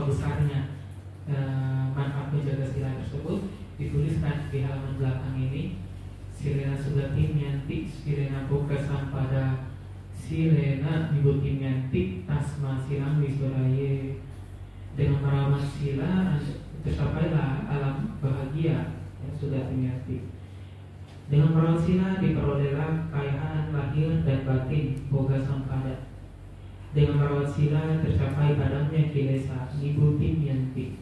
besarnya manfaat menjaga sila tersebut dituliskan di halaman belakang ini. Sirena Sugatinyanti, Sirena Bhogasampada, Sirena Vibhutinyanti, Tasma Silang Wiswaraye. Dengan merawat sila tercapailah alam bahagia yang sudah Sugatinyanti. Dengan merawat sila diperolehlah kekayaan lahir dan batin Bhogasampada. Dengan merawat sila tercapai padamnya kilesa Vibhutinyanti.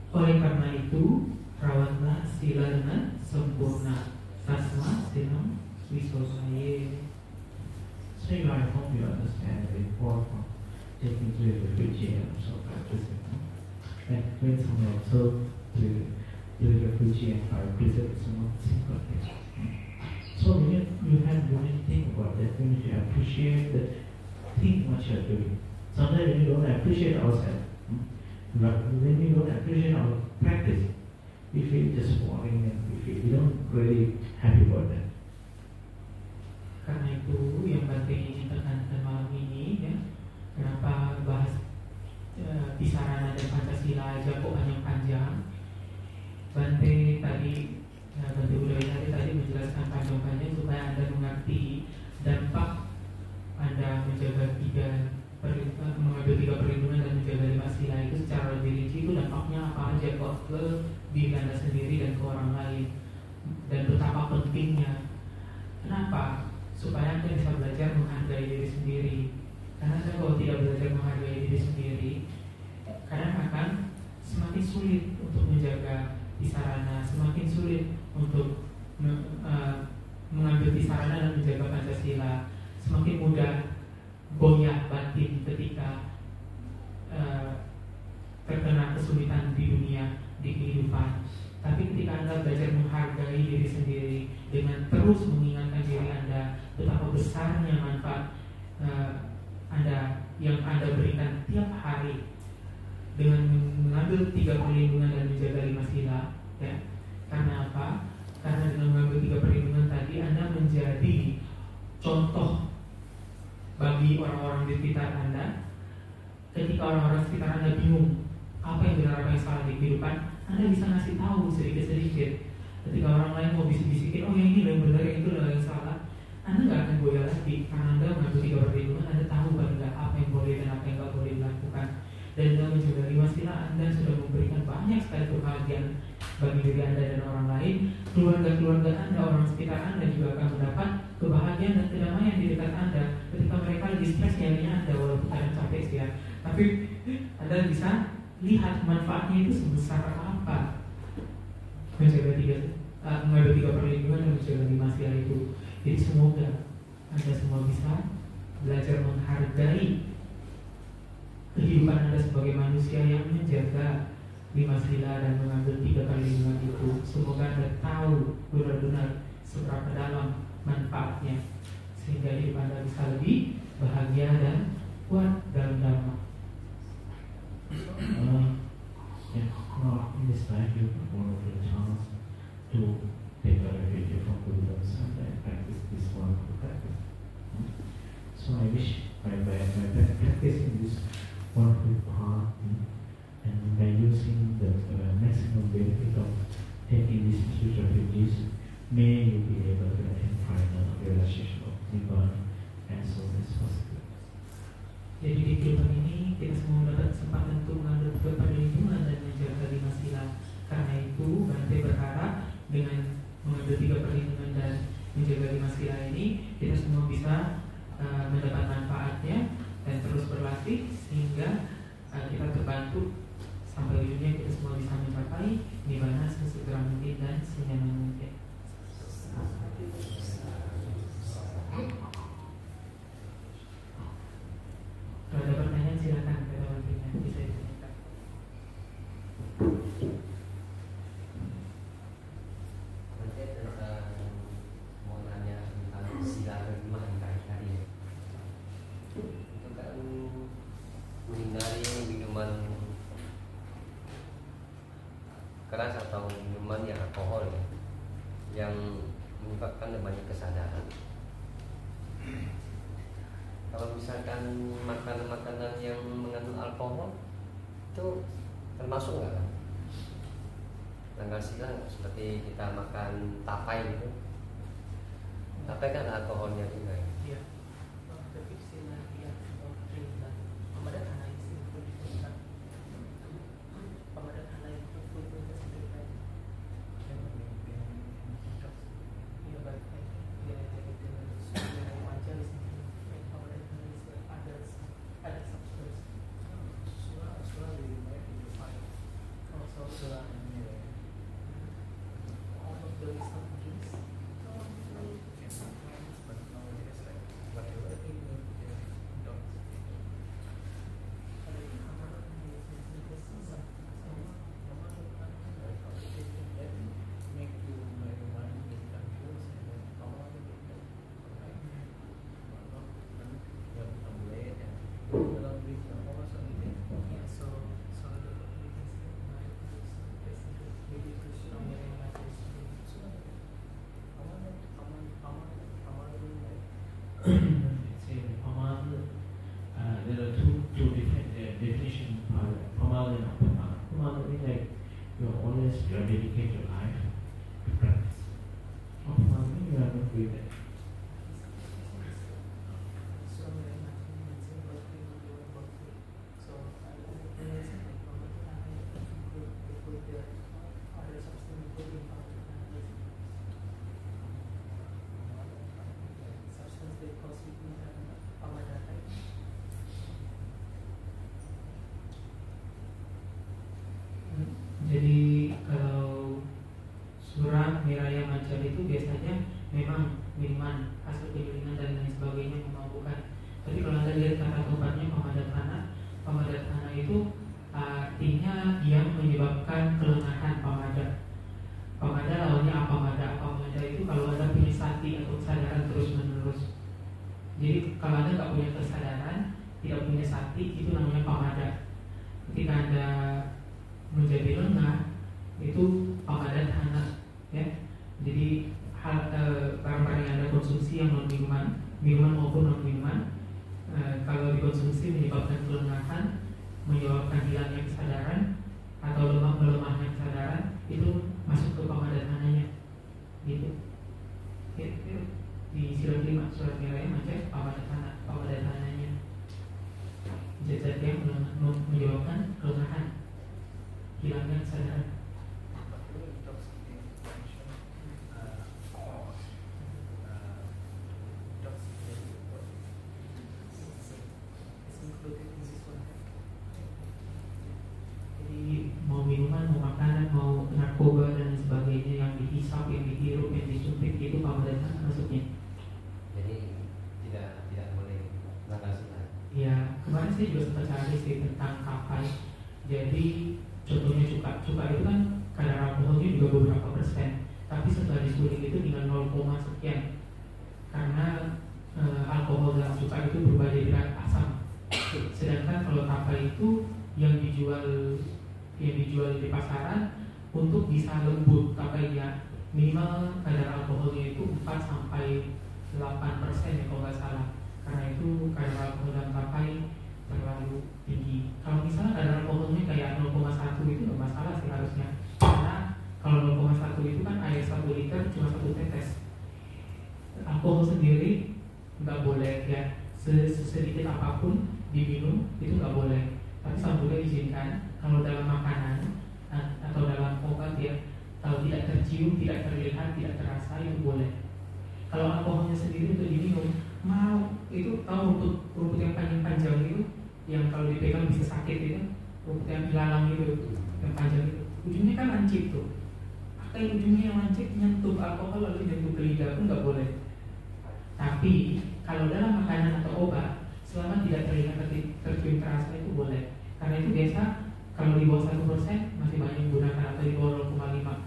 Oleh karena itu, rawatlah sila dengan sempurna. Tasma silang wiswaraye. So I hope you understand the importance of taking to the refugee and also practicing. And when someone also to the refugee and try to preserve some simple things. So when you have to think about that, we need to appreciate the thing what you are doing. Sometimes when you don't appreciate ourselves, but when we don't appreciate our practice, we feel just boring and we don't really happy about that. Karena itu yang Bante ingin tekankan malam ini, ya, kenapa bahas Pisarana dan Pancasila aja kok hanya panjang. Bante tadi, Bante Udayana tadi menjelaskan panjang-panjang supaya Anda mengerti dampak Anda menjaga mengambil 3 perlindungan dan menjaga 5 sila itu secara lebih rinci. Itu dampaknya apa aja kok ke diri Anda sendiri dan ke orang lain, dan betapa pentingnya. Kenapa? Supaya Anda bisa belajar menghargai diri sendiri. Karena Anda kalau tidak belajar menghargai diri sendiri, kadang akan semakin sulit untuk menjaga Pisarana, semakin sulit untuk mengambil Pisarana dan menjaga Pancasila, semakin mudah goyah batin ketika terkena kesulitan di dunia, di kehidupan. Tapi ketika Anda belajar menghargai diri sendiri dengan terus mengingatkan diri Anda betapa besarnya manfaat Anda yang Anda berikan tiap hari dengan mengambil 3 perlindungan dan menjaga 5 sila, ya. Karena apa? Karena dengan mengambil 3 perlindungan tadi Anda menjadi contoh bagi orang-orang di sekitar Anda. Ketika orang-orang sekitar Anda bingung apa yang benar, apa yang salah di kehidupan, Anda bisa ngasih tahu sedikit-sedikit. Ketika orang lain mau bisik-bisikin, oh yang ini yang benar, yang itu yang salah, Anda nggak akan goyah lagi. Karena Anda mengambil 3 perlindungan, Anda tahu bagaimana apa yang boleh dan apa yang nggak boleh dilakukan. Dan dengan menjaga 5 sila, Anda sudah memberikan banyak sekali kebahagiaan bagi diri Anda dan orang lain. Keluarga-keluarga Anda, orang sekitar Anda juga akan mendapat kebahagiaan dan kedamaian di dekat Anda. Ketika mereka lagi stres nyarinya Anda, walaupun kadang capek sih ya, tapi Anda bisa lihat manfaatnya itu sebesar apa. Mengambil 3 perlindungan dan menjaga 5 sila itu. Jadi semoga Anda semua bisa belajar menghargai kehidupan Anda sebagai manusia yang menjaga 5 sila dan mengambil 3 perlindungan itu. Semoga Anda tahu benar-benar seberapa dalam manfaatnya, sehingga hidup Anda bisa lebih bahagia dan kuat dalam dhamma. In this life you have one of the chance to take a refuge from Buddhism and practice this wonderful practice. So I wish by practicing this wonderful path and by using the maximum benefit of taking these spiritual refugees, may you be able to attain final realization of Nibbana as soon as possible. Jadi di kehidupan ini kita semua mendapat kesempatan untuk mengambil perlindungan dan menjaga 5 sila. Karena itu Bante berharap dengan mengambil 3 perlindungan dan menjaga 5 sila ini, kita semua bisa mendapat manfaatnya dan terus berlatih sehingga kita terbantu sampai ujungnya kita semua bisa mencapai nirvana sesegera mungkin dan senyaman mungkin. Kalau ada pertanyaan silakan kepada wakilnya, bisa ditanyakan. Nanti tentang mau nanya tentang sila kelima yang tadi ya. Itu kan menghindari minuman keras atau minuman yang alkohol ya, yang menyebabkan banyak kesadaran. Kalau misalkan makanan-makanan yang mengandung alkohol itu termasuk nggak kan? Langgar sila seperti kita makan tapai gitu. Tapai kan ada alkoholnya juga ya. Iya. Tapi sila yang perintah pemadat hana isi perintah. Pemadat hana itu perintah sekitar. Iya baik. Ya itu sudah wajar di sini. Pemadat hana isi ada substance. Surah lebih baik define. Also surah all of the list of drinks. There are two different definitions of Pamala and Apamala. Pamala means like you dedicate your life to practice. Apamala means you are not doing that. Jadi kalau surat niraya mancar itu biasanya memang minuman hasil penyulingan dan lain sebagainya memabukkan. Tapi kalau anda lihat kata tempatnya pamadatana itu artinya yang menyebabkan kelengahan pamada. Pamada lawannya apamada. Apamada itu kalau anda punya sati atau kesadaran terus menerus. Jadi kalau anda nggak punya kesadaran, tidak punya sati, itu namanya pamada. Ketika anda menjadi lengah itu pamadatana ya. Jadi barang-barang yang anda konsumsi yang non minuman maupun non minuman, kalau dikonsumsi menyebabkan kelengahan, menyebabkan hilangnya kesadaran atau melemahnya kesadaran, itu masuk ke pamadatananya gitu. Di sila 5 surat niraya mancar pamadatananya zat-zat yang menyebabkan kelengahan, hilangnya kesadaran. Jadi mau minuman, mau makanan, mau narkoba dan sebagainya yang dihisap, yang dihirup, yang disuntik itu pamadatana masuknya. Jadi tidak boleh langgar sila. Ya kemarin saya juga sempat cari sih tentang kapai. Jadi contohnya cuka itu kan kadar alkoholnya juga beberapa persen, tapi setelah disuling itu tinggal 0, sekian. Karena alkohol dalam cuka itu berubah jadi asam. Sedangkan kalau kapai itu yang dijual di pasaran untuk bisa lembut kapainya, minimal kadar alkoholnya itu 4 sampai 8% ya kalau nggak salah. Karena itu kadar alkohol dalam kapai terlalu tinggi. Kalau misalnya kadar alkoholnya kayak 0,1 itu nggak masalah sih harusnya. Karena kalau 0,1 itu kan air 1 liter cuma 1 tetes. Alkohol sendiri nggak boleh ya sedikit apapun diminum diizinkan. Kalau dalam makanan atau dalam obat ya, kalau tidak tercium, tidak terlihat, tidak terasa itu boleh. Kalau alkoholnya sendiri untuk diminum, mau itu tahu rumput yang panjang itu, yang kalau dipegang bisa sakit itu, rumput yang ilalang itu, yang panjang itu, ujungnya kan lancip tuh. Kayak ujungnya yang lancip nyentuh alkohol lalu nyentuh ke lidah pun nggak boleh. Tapi kalau dalam makanan atau obat, selama tidak terlihat tercium terasa itu boleh. Karena itu biasa kalau di bawah 1% masih banyak menggunakan, atau di bawah 0,5.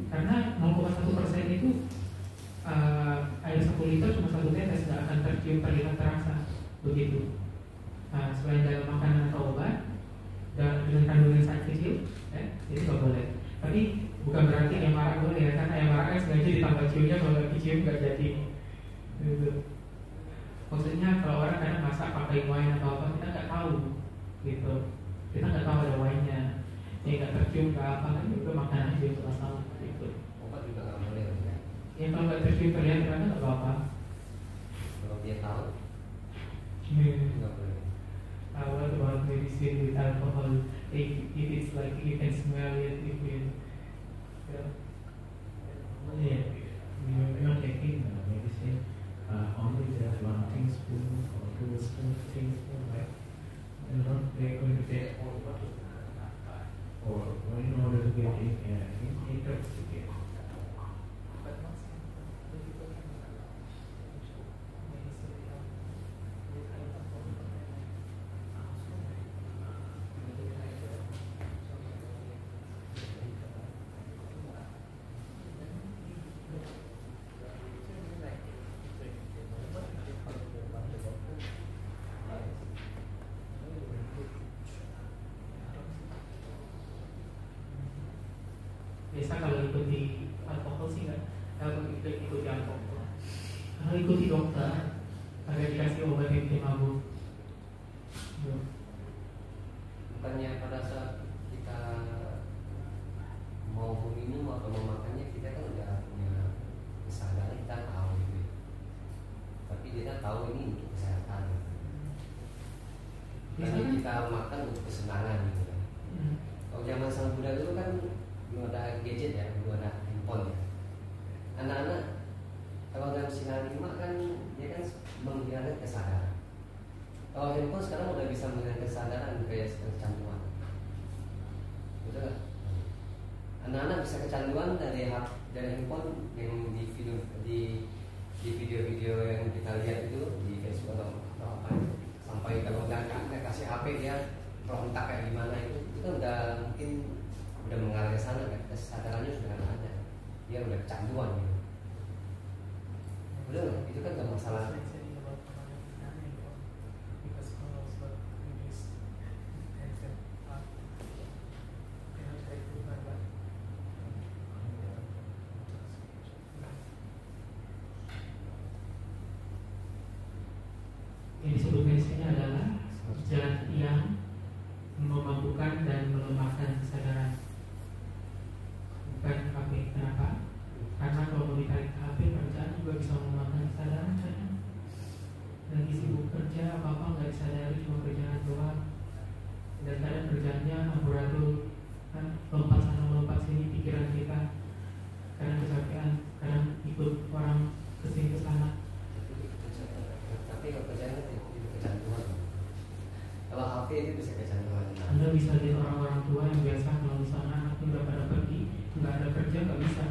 Karena 0,1% itu air 1 liter cuma 1 tetes, nggak akan tercium terlihat terasa begitu. Nah, selain dalam makanan atau obat dan dengan kandungan sangat kecil, itu nggak boleh. Tapi bukan berarti ayam marak boleh ya, karena ayam marak sengaja ditambah ciumnya, kalau dicium nggak jadi. Gitu. Maksudnya kalau orang kadang masak pakai wine atau apa, kita nggak tahu, gitu. Kita nggak tahu ada wine-nya, ya nggak tercium ke apa, kan juga makanan aja itu masalah. Gitu. Obat juga nggak boleh ya. Ya kalau nggak tercium terlihat ternyata nggak apa-apa. Kalau dia tahu Hmm. nggak boleh. What about medicine with alcohol? If it's like you can smell it, if you Yeah, we are taking medicine only just 1 teaspoon or 2 teaspoon, right? And not they're going to take or in order to get intoxicated. Biasa kalau ikuti alkohol sih nggak, kalau ikuti alkohol. Kalau ikuti dokter, ada dikasih obat yang bikin mabuk. Bukannya pada saat kita mau minum atau memakannya, kita kan udah punya kesadaran, kita tahu gitu. Tapi kita tahu ini untuk kesehatan. Karena kita makan untuk kesenangan gitu kan. Kalau zaman sang Buddha dulu kan belum ada gadget ya, belum ada handphone ya. Anak-anak kalau dalam sinar 5 kan dia kan menghilangkan kesadaran. Kalau handphone sekarang udah bisa menghilangkan kesadaran kayak kecanduan. Betul nggak? Anak-anak bisa kecanduan dari handphone yang di video-video yang kita lihat itu di Facebook atau apa itu. Sampai kalau nggak kasih HP dia berontak kayak gimana itu kan udah mungkin udah mengarah ke sana kan, kesadarannya sudah nggak ada, dia udah kecanduan gitu. Udah nggak? Itu kan nggak masalah. Yang disebut medisnya adalah zat yang memabukkan dan melemahkan kesadaran. Bukan HP. Kenapa? Karena kalau mau ditarik ke HP, kerjaan juga bisa melemahkan kesadaran kan? Lagi sibuk kerja, apa-apa nggak disadari, cuma kerjaan doang. Dan kadang kerjanya amburadul, kan lompat sana lompat sini pikiran kita. Kadang kecapean, kadang ikut orang kesini kesana. Tapi kalau kerjaan itu kecanduan. Kalau HP itu bisa kecanduan. Anda bisa lihat orang-orang tua yang biasa kalau misalnya anaknya udah pada pergi, nggak ada kerja, nggak bisa.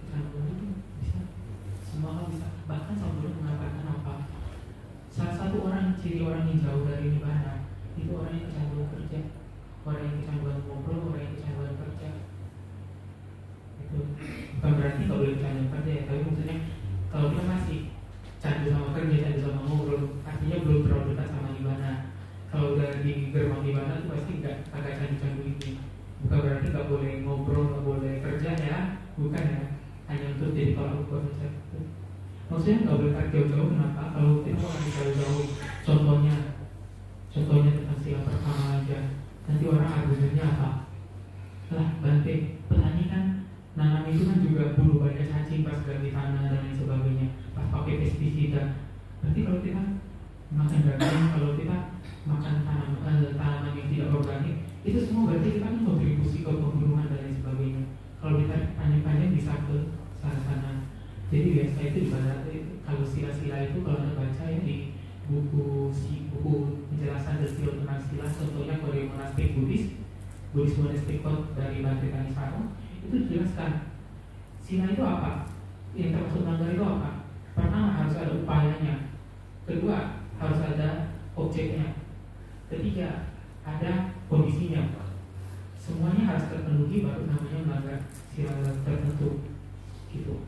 Kecanduan itu bisa, semua hal bisa. Bahkan Sabda mengatakan apa? Salah satu ciri orang yang jauh dari nibbana itu orang yang kecanduan kerja, orang yang kecanduan ngobrol, orang yang kecanduan kerja. Itu bukan berarti kalau boleh kecanduan kerja ya, tapi maksudnya kalau kita masih candu sama kerja, candu sama ngobrol, artinya belum terlalu dekat sama nibbana. Kalau udah di gerbang nibbana tuh pasti agak candu-candu ini. Bukan berarti nggak boleh ngobrol, nggak boleh kerja ya, bukan ya. Hanya untuk jadi tolak ukur saja. Maksudnya nggak boleh tarik jauh-jauh. Kenapa? Kalau kita mau tarik jauh, contohnya tentang sila pertama aja. Nanti orang argumennya apa? Lah, Bante, petani kan nanam itu kan juga bulu banyak cacing pas ganti tanah dan lain sebagainya. Pas pakai pestisida. Berarti kalau kita makan daging, kalau kita makan tanaman yang tidak organik, itu semua berarti kita kan kontribusi ke pembunuhan dan lain sebagainya. Kalau ditarik panjang-panjang bisa ke sana-sana. Jadi biasa itu kalau sila-sila itu kalau anda baca ya di buku penjelasan detail tentang sila, contohnya Kode Monastik Buddhist Monastic Code dari Bhante Thanisaro, itu dijelaskan sila itu apa, yang termasuk melanggar itu apa. Pertama harus ada upayanya, kedua harus ada objeknya, ketiga ada kondisinya. Semuanya harus terpenuhi baru namanya melanggar sila tertentu gitu.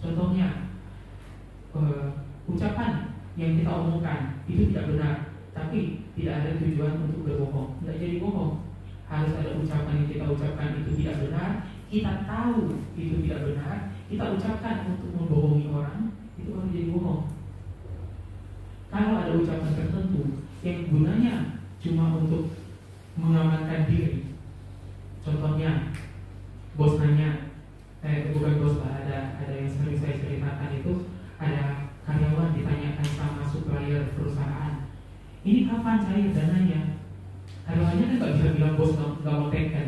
Contohnya ucapan yang kita omongkan itu tidak benar, tapi tidak ada tujuan untuk berbohong, tidak jadi bohong. Harus ada ucapan yang kita ucapkan itu tidak benar, kita tahu itu tidak benar, kita ucapkan untuk membohongi orang, itu baru jadi bohong. Kalau ada ucapan tertentu yang gunanya cuma untuk mengamankan diri, contohnya bos nanya, bukan bos lah, ada yang sering saya ceritakan itu, ada karyawan ditanyakan sama supplier perusahaan, ini kapan cair dananya? Karyawannya kan nggak bisa bilang bos nggak mau taken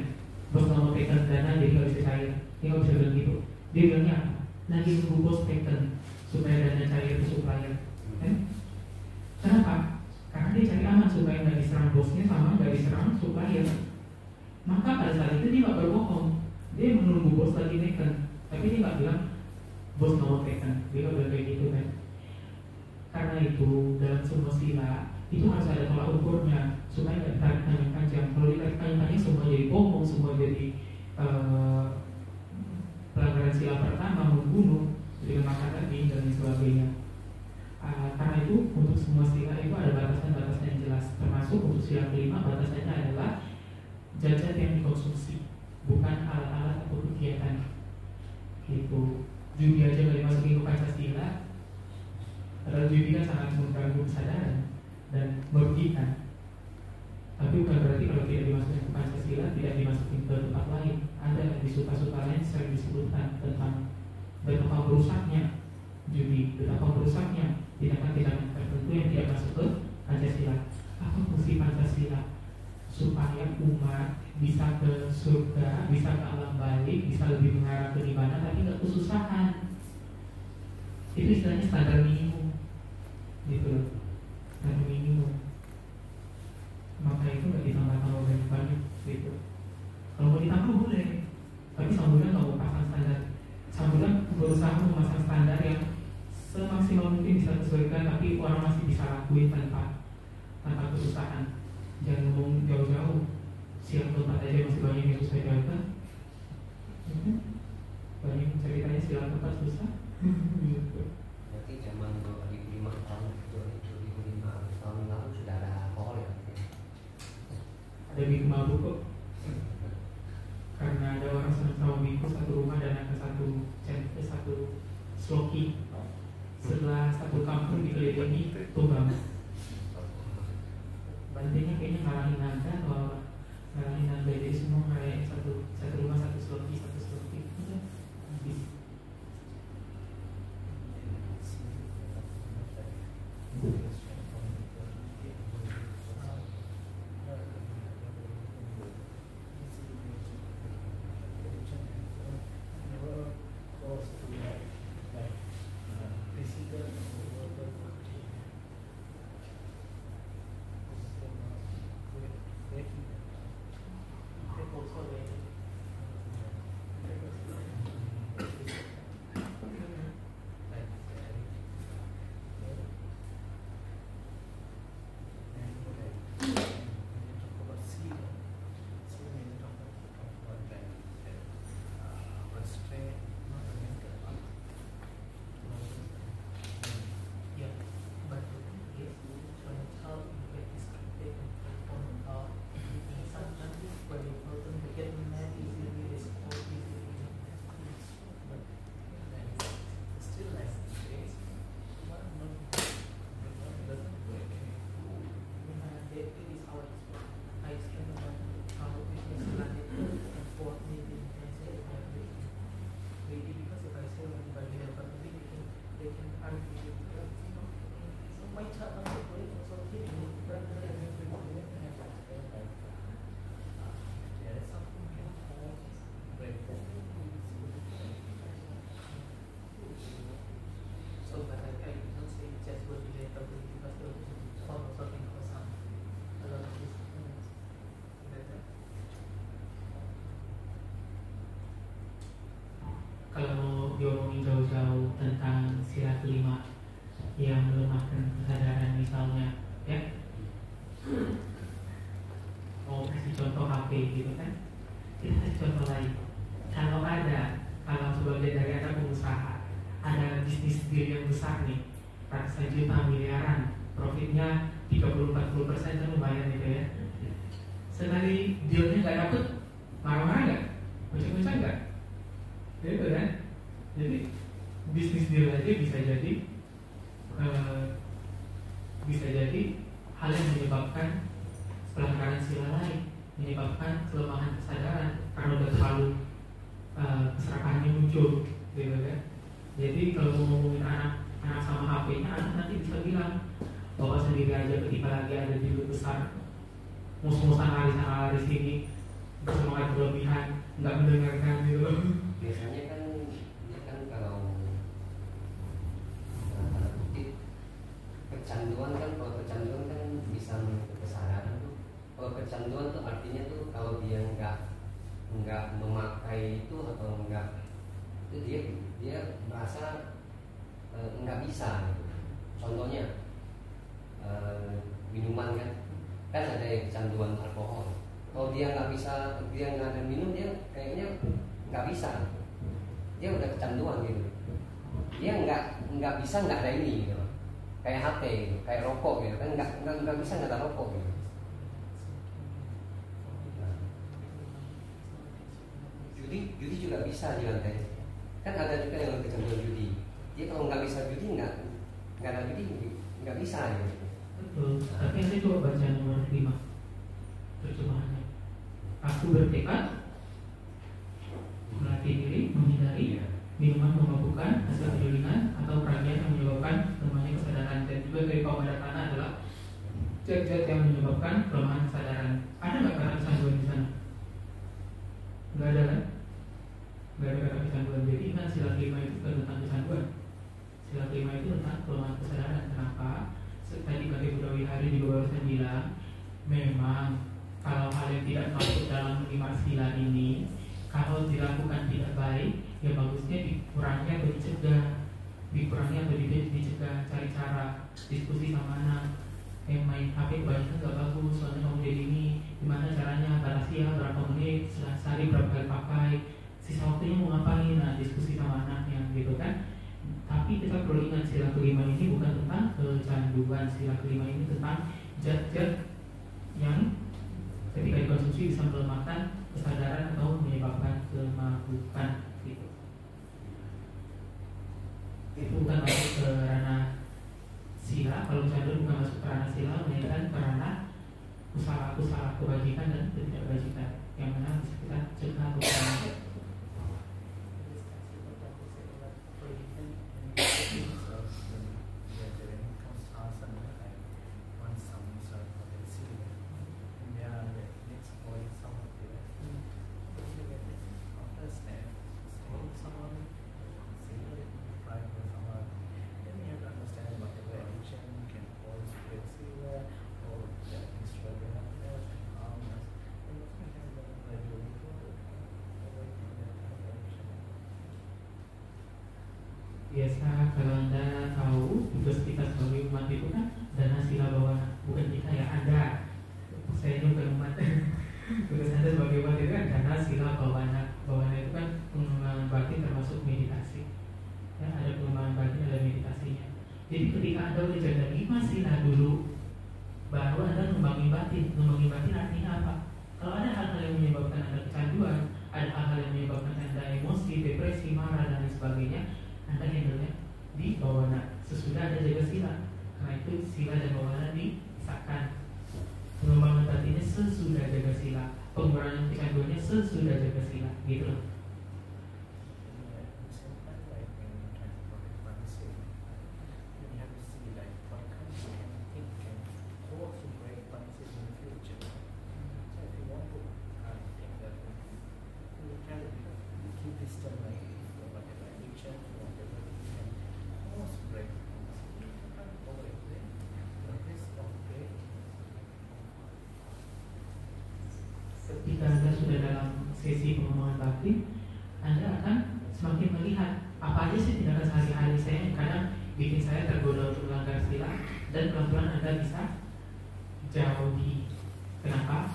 dana jadi nggak bisa cair, dia nggak bisa bilang gitu. Dia bilangnya apa? Nanti nunggu bos taken supaya dana cair ke supplier. Kenapa? Karena dia cari aman supaya nggak diserang bosnya sama nggak diserang supplier. Maka pada saat itu dia nggak berbohong, dia menunggu bos lagi taken, tapi dia nggak bilang bos nggak mau taken, dia nggak bilang kayak gitu kan. Karena itu dalam semua sila itu harus ada tolak ukurnya supaya nggak ditarik panjang-panjang. Kalau ditarik panjang-panjang semua jadi bohong, semua jadi pelanggaran sila pertama, membunuh dengan makan daging dan sebagainya. Karena itu untuk semua sila itu ada batasan-batasan yang jelas, termasuk untuk sila kelima batasannya adalah jajan yang dikonsumsi, bukan alat-alat atau kegiatan. Gitu. Judi aja nggak dimasukin ke Pancasila, padahal judi kan sangat mengganggu kesadaran dan merugikan. Tapi bukan berarti kalau tidak dimasukin ke Pancasila tidak dimasukin ke tempat lain. Ada di suka-suka lain sering disebutkan tentang betapa merusaknya judi, betapa merusaknya tindakan-tindakan tertentu yang tidak masuk ke Pancasila. Apa fungsi Pancasila? Supaya umat bisa ke surga, bisa ke alam balik, bisa lebih mengarah ke nirvana, tapi nggak kesusahan. Itu istilahnya standar minimum, gitu loh, standar minimum. Maka itu nggak ditambah-tambah banyak, gitu. Kalau mau ditambah boleh, tapi sambutan nggak mau pasang standar. Sambutan berusaha memasang standar yang semaksimal mungkin bisa disesuaikan, tapi orang masih bisa lakuin tanpa kesusahan. Jangan ngomong jauh-jauh, siang keempat aja masih banyak yang susah jawaban. Banyak ceritanya siang keempat susah. Berarti zaman 2005 tahun yang lalu sudah ada alkohol ya? Ada biku mabuk kok. Karena ada orang senang sama biku satu rumah dan ada satu sloki. Setelah satu kampung dikelilingi tumbang. Bandingnya kayaknya ngalahin naga atau ngalahin naga, jadi semua kayak satu rumah satu sloki udah habis. yang melemahkan kesadaran, misalnya ya mau kasih contoh HP gitu kan, kita kasih contoh lain. Kalau sebagai dari anak pengusaha ada bisnis deal yang besar nih, ratusan juta, miliaran, profitnya 30-40% kan lumayan gitu ya. Sekali dealnya nggak dapet, marah-marah nggak? Muncul-muncul nggak? Gitu kan? Jadi bisnis deal aja bisa jadi hal yang menyebabkan pelanggaran sila lain, menyebabkan kelemahan kesadaran karena udah terlalu keserakahannya muncul, gitu kan? Jadi kalau mau ngomongin anak sama HP-nya, anak nanti bisa bilang bapak sendiri aja ketika lagi ada di besar mus-musan laris ini bersemangat berlebihan, nggak mendengarkan gitu loh. Biasanya kan dia kan kalau kecanduan kan bisa menutup kesadaran tuh. Kalau kecanduan tuh artinya tuh kalau dia nggak memakai itu atau nggak itu dia merasa nggak bisa gitu. Contohnya minuman kan ada yang kecanduan alkohol. Kalau dia nggak ada minum, dia kayaknya nggak bisa. Dia udah kecanduan gitu. Dia nggak bisa nggak ada ini gitu. Kayak HP gitu, kayak rokok gitu kan nggak bisa nggak ada rokok gitu. Judi juga bisa dilantai. Kan ada juga yang kecanduan judi. Dia kalau nggak bisa judi nggak ada judi nggak bisa gitu. Betul. Tapi saya coba baca nomor 5 terjemahannya. Aku bertekad melatih diri menghindari minuman memabukkan, hasil perjudian atau peragian yang menyebabkan lemahnya kesadaran. Dan juga dari pada tanah adalah zat-zat yang menyebabkan kelemahan kesadaran. Ada nggak kata kecanduan di sana? Nggak ada kan? Nggak ada kata kecanduan. Jadi ingat sila kelima itu bukan tentang kecanduan. Sila kelima itu tentang kelemahan kesadaran. Kenapa? Tadi Kakek Buddha Wihari juga barusan bilang, memang kalau hal yang tidak masuk dalam 5 sila ini, kalau dilakukan tidak baik, ya bagusnya dikurangi atau dicegah, cari cara diskusi sama anak. Main HP kebanyakan gak bagus, soalnya kamu jadi ini, gimana caranya, batasi ya berapa menit, sehari berapa kali pakai, sisa waktunya mau ngapain, nah diskusi sama anaknya gitu kan. Tapi kita perlu ingat sila kelima ini bukan tentang kecanduan. Sila kelima ini tentang zat-zat yang ketika dikonsumsi bisa melemahkan kesadaran atau menyebabkan kemabukan gitu. Itu bukan masuk ke ranah sila. Kalau candu bukan masuk ke ranah sila, melainkan ke ranah usaha kebajikan dan ketidakbajikan yang mana bisa kita cegah atau mencegah. Biasa kalau Anda tahu tugas kita sebagai umat itu kan dana sila bawana, bukan kita ya Anda. Saya ini bukan umat. Tugas Anda sebagai umat itu kan dana sila bawana. Bawana itu kan pengembangan batin termasuk meditasi. Ya, ada pengembangan batin, ada meditasinya. Jadi ketika Anda udah jaga 5 sila dulu, baru Anda ngembangin batin. Ngembangin batin artinya apa? Kalau ada hal-hal yang menyebabkan Anda kecanduan, ada hal-hal yang menyebabkan Anda emosi, depresi, marah dan lain sebagainya, Anda handle-nya di bawana sesudah ada jaga sila. Karena itu sila dan bawana dipisahkan. Pengembangan batinnya sesudah jaga sila, pengurangan kecanduannya sesudah jaga sila, gitu loh. Ketika Anda sudah dalam sesi pengembangan batin, Anda akan semakin melihat apa aja sih tindakan sehari-hari saya. Kadang bikin saya tergoda untuk melanggar sila, dan pelan-pelan Anda bisa jauhi. Kenapa?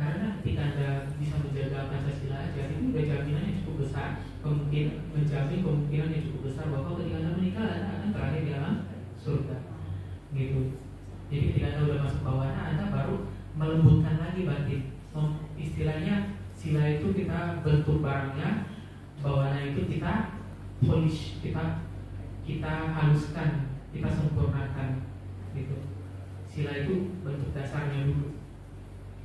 Karena ketika Anda bisa menjaga Pancasila aja, itu udah jaminan yang cukup besar, menjamin kemungkinan yang cukup besar bahwa ketika Anda menikah Anda akan terakhir di alam surga, gitu. Jadi ketika Anda udah masuk bawana, Anda baru melembutkan lagi batin. Istilahnya sila itu kita bentuk barangnya, bawana itu kita polish, kita haluskan, kita sempurnakan, gitu. Sila itu bentuk dasarnya dulu.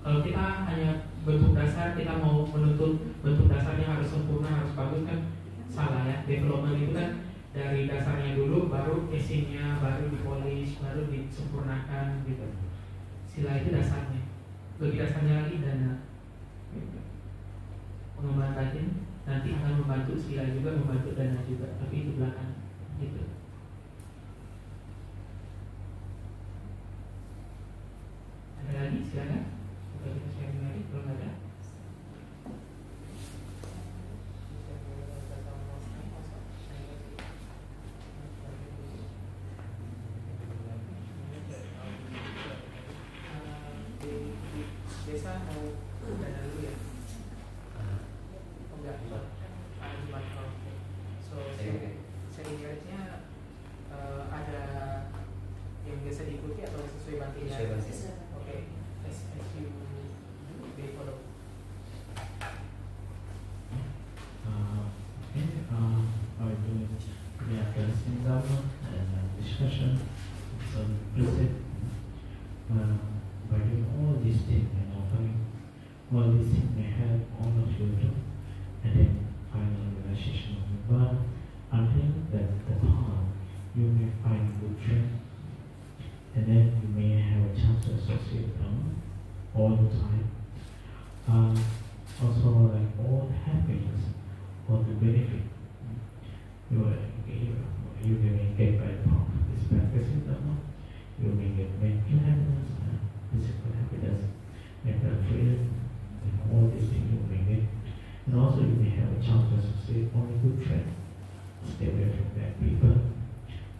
Kalau kita hanya bentuk dasar, kita mau menuntut bentuk dasarnya harus sempurna, harus bagus, kan salah ya. Development itu kan dari dasarnya dulu, baru casingnya, baru dipolish, baru disempurnakan, gitu. Sila itu dasarnya. Bagi dasarnya lagi dana, gitu. Pengembangan batin nanti akan membantu sila juga, membantu dana juga, tapi itu belakang, gitu. Ada lagi, silakan. Kita sharing lagi, belum ada. Desa mau dana dulu ya? Oh enggak, Jumat. So seniornya ada yang biasa diikuti atau sesuai bantinya? Oke, as you they follow. We are discussing and discussion. So please, by doing all these things and offering all these things may help all of you to, and then final realization of the birth, until that the path you may find good friends, and then you may have a chance to associate them all the time. Also, like all the happiness, all the benefit you may get by the path of this practicing Dhamma. You may get mental happiness, physical happiness, mental freedom, and all these things you may get. And also you may have a chance to associate only good friends. Stay away from bad people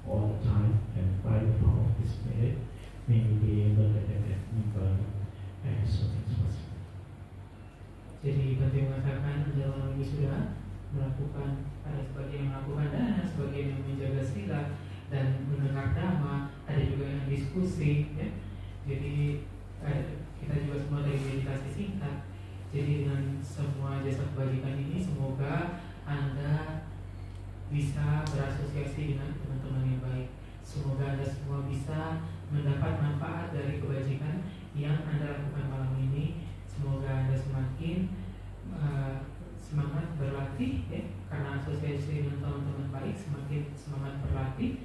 all the time, and by the power of this spirit, may you be able to let that number as soon as possible. Jadi penting mengatakan dalam ini sudah melakukan, ada sebagian yang melakukan dana, sebagian yang menjaga sila dan mendengar dhamma, ada juga yang diskusi, ya. Jadi kita juga semua dari meditasi singkat. Jadi dengan semua jasa kebajikan ini, semoga Anda bisa berasosiasi dengan teman-teman yang baik. Semoga Anda semua bisa mendapat manfaat dari kebajikan yang Anda lakukan malam ini. Semoga Anda semakin semangat berlatih, ya, karena asosiasi dengan teman-teman baik, semakin semangat berlatih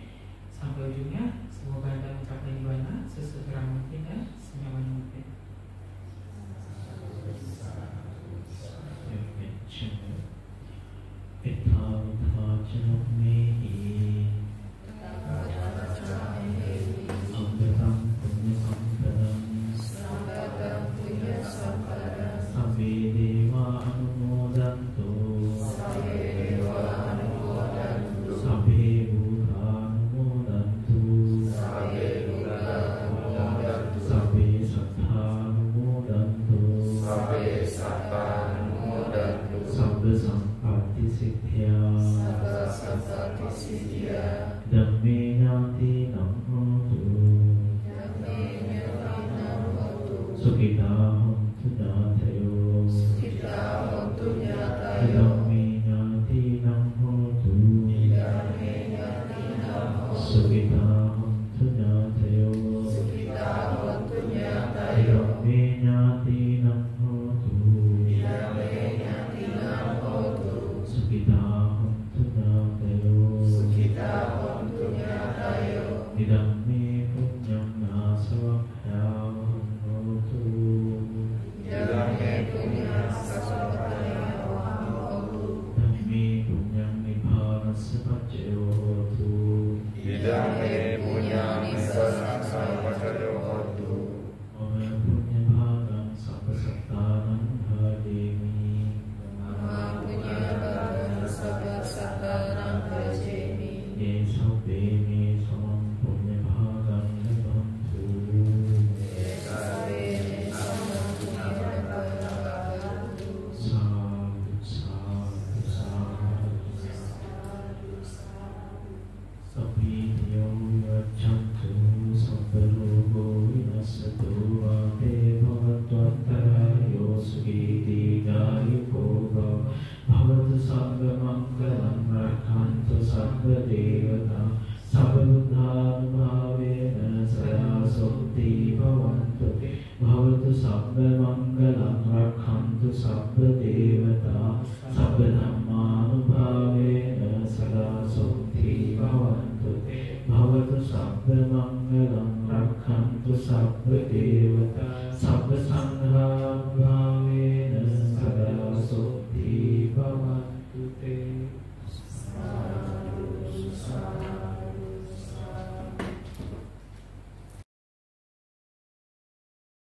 sampai ujungnya. Semoga Anda mencapai nibbana sesegera mungkin dan senyaman mungkin. Sukita sabba devata sabba buddhanuභාවේන සදා සොත්ති භවන්තු භවතු sabba mangalam rakhantu sabba devata sabba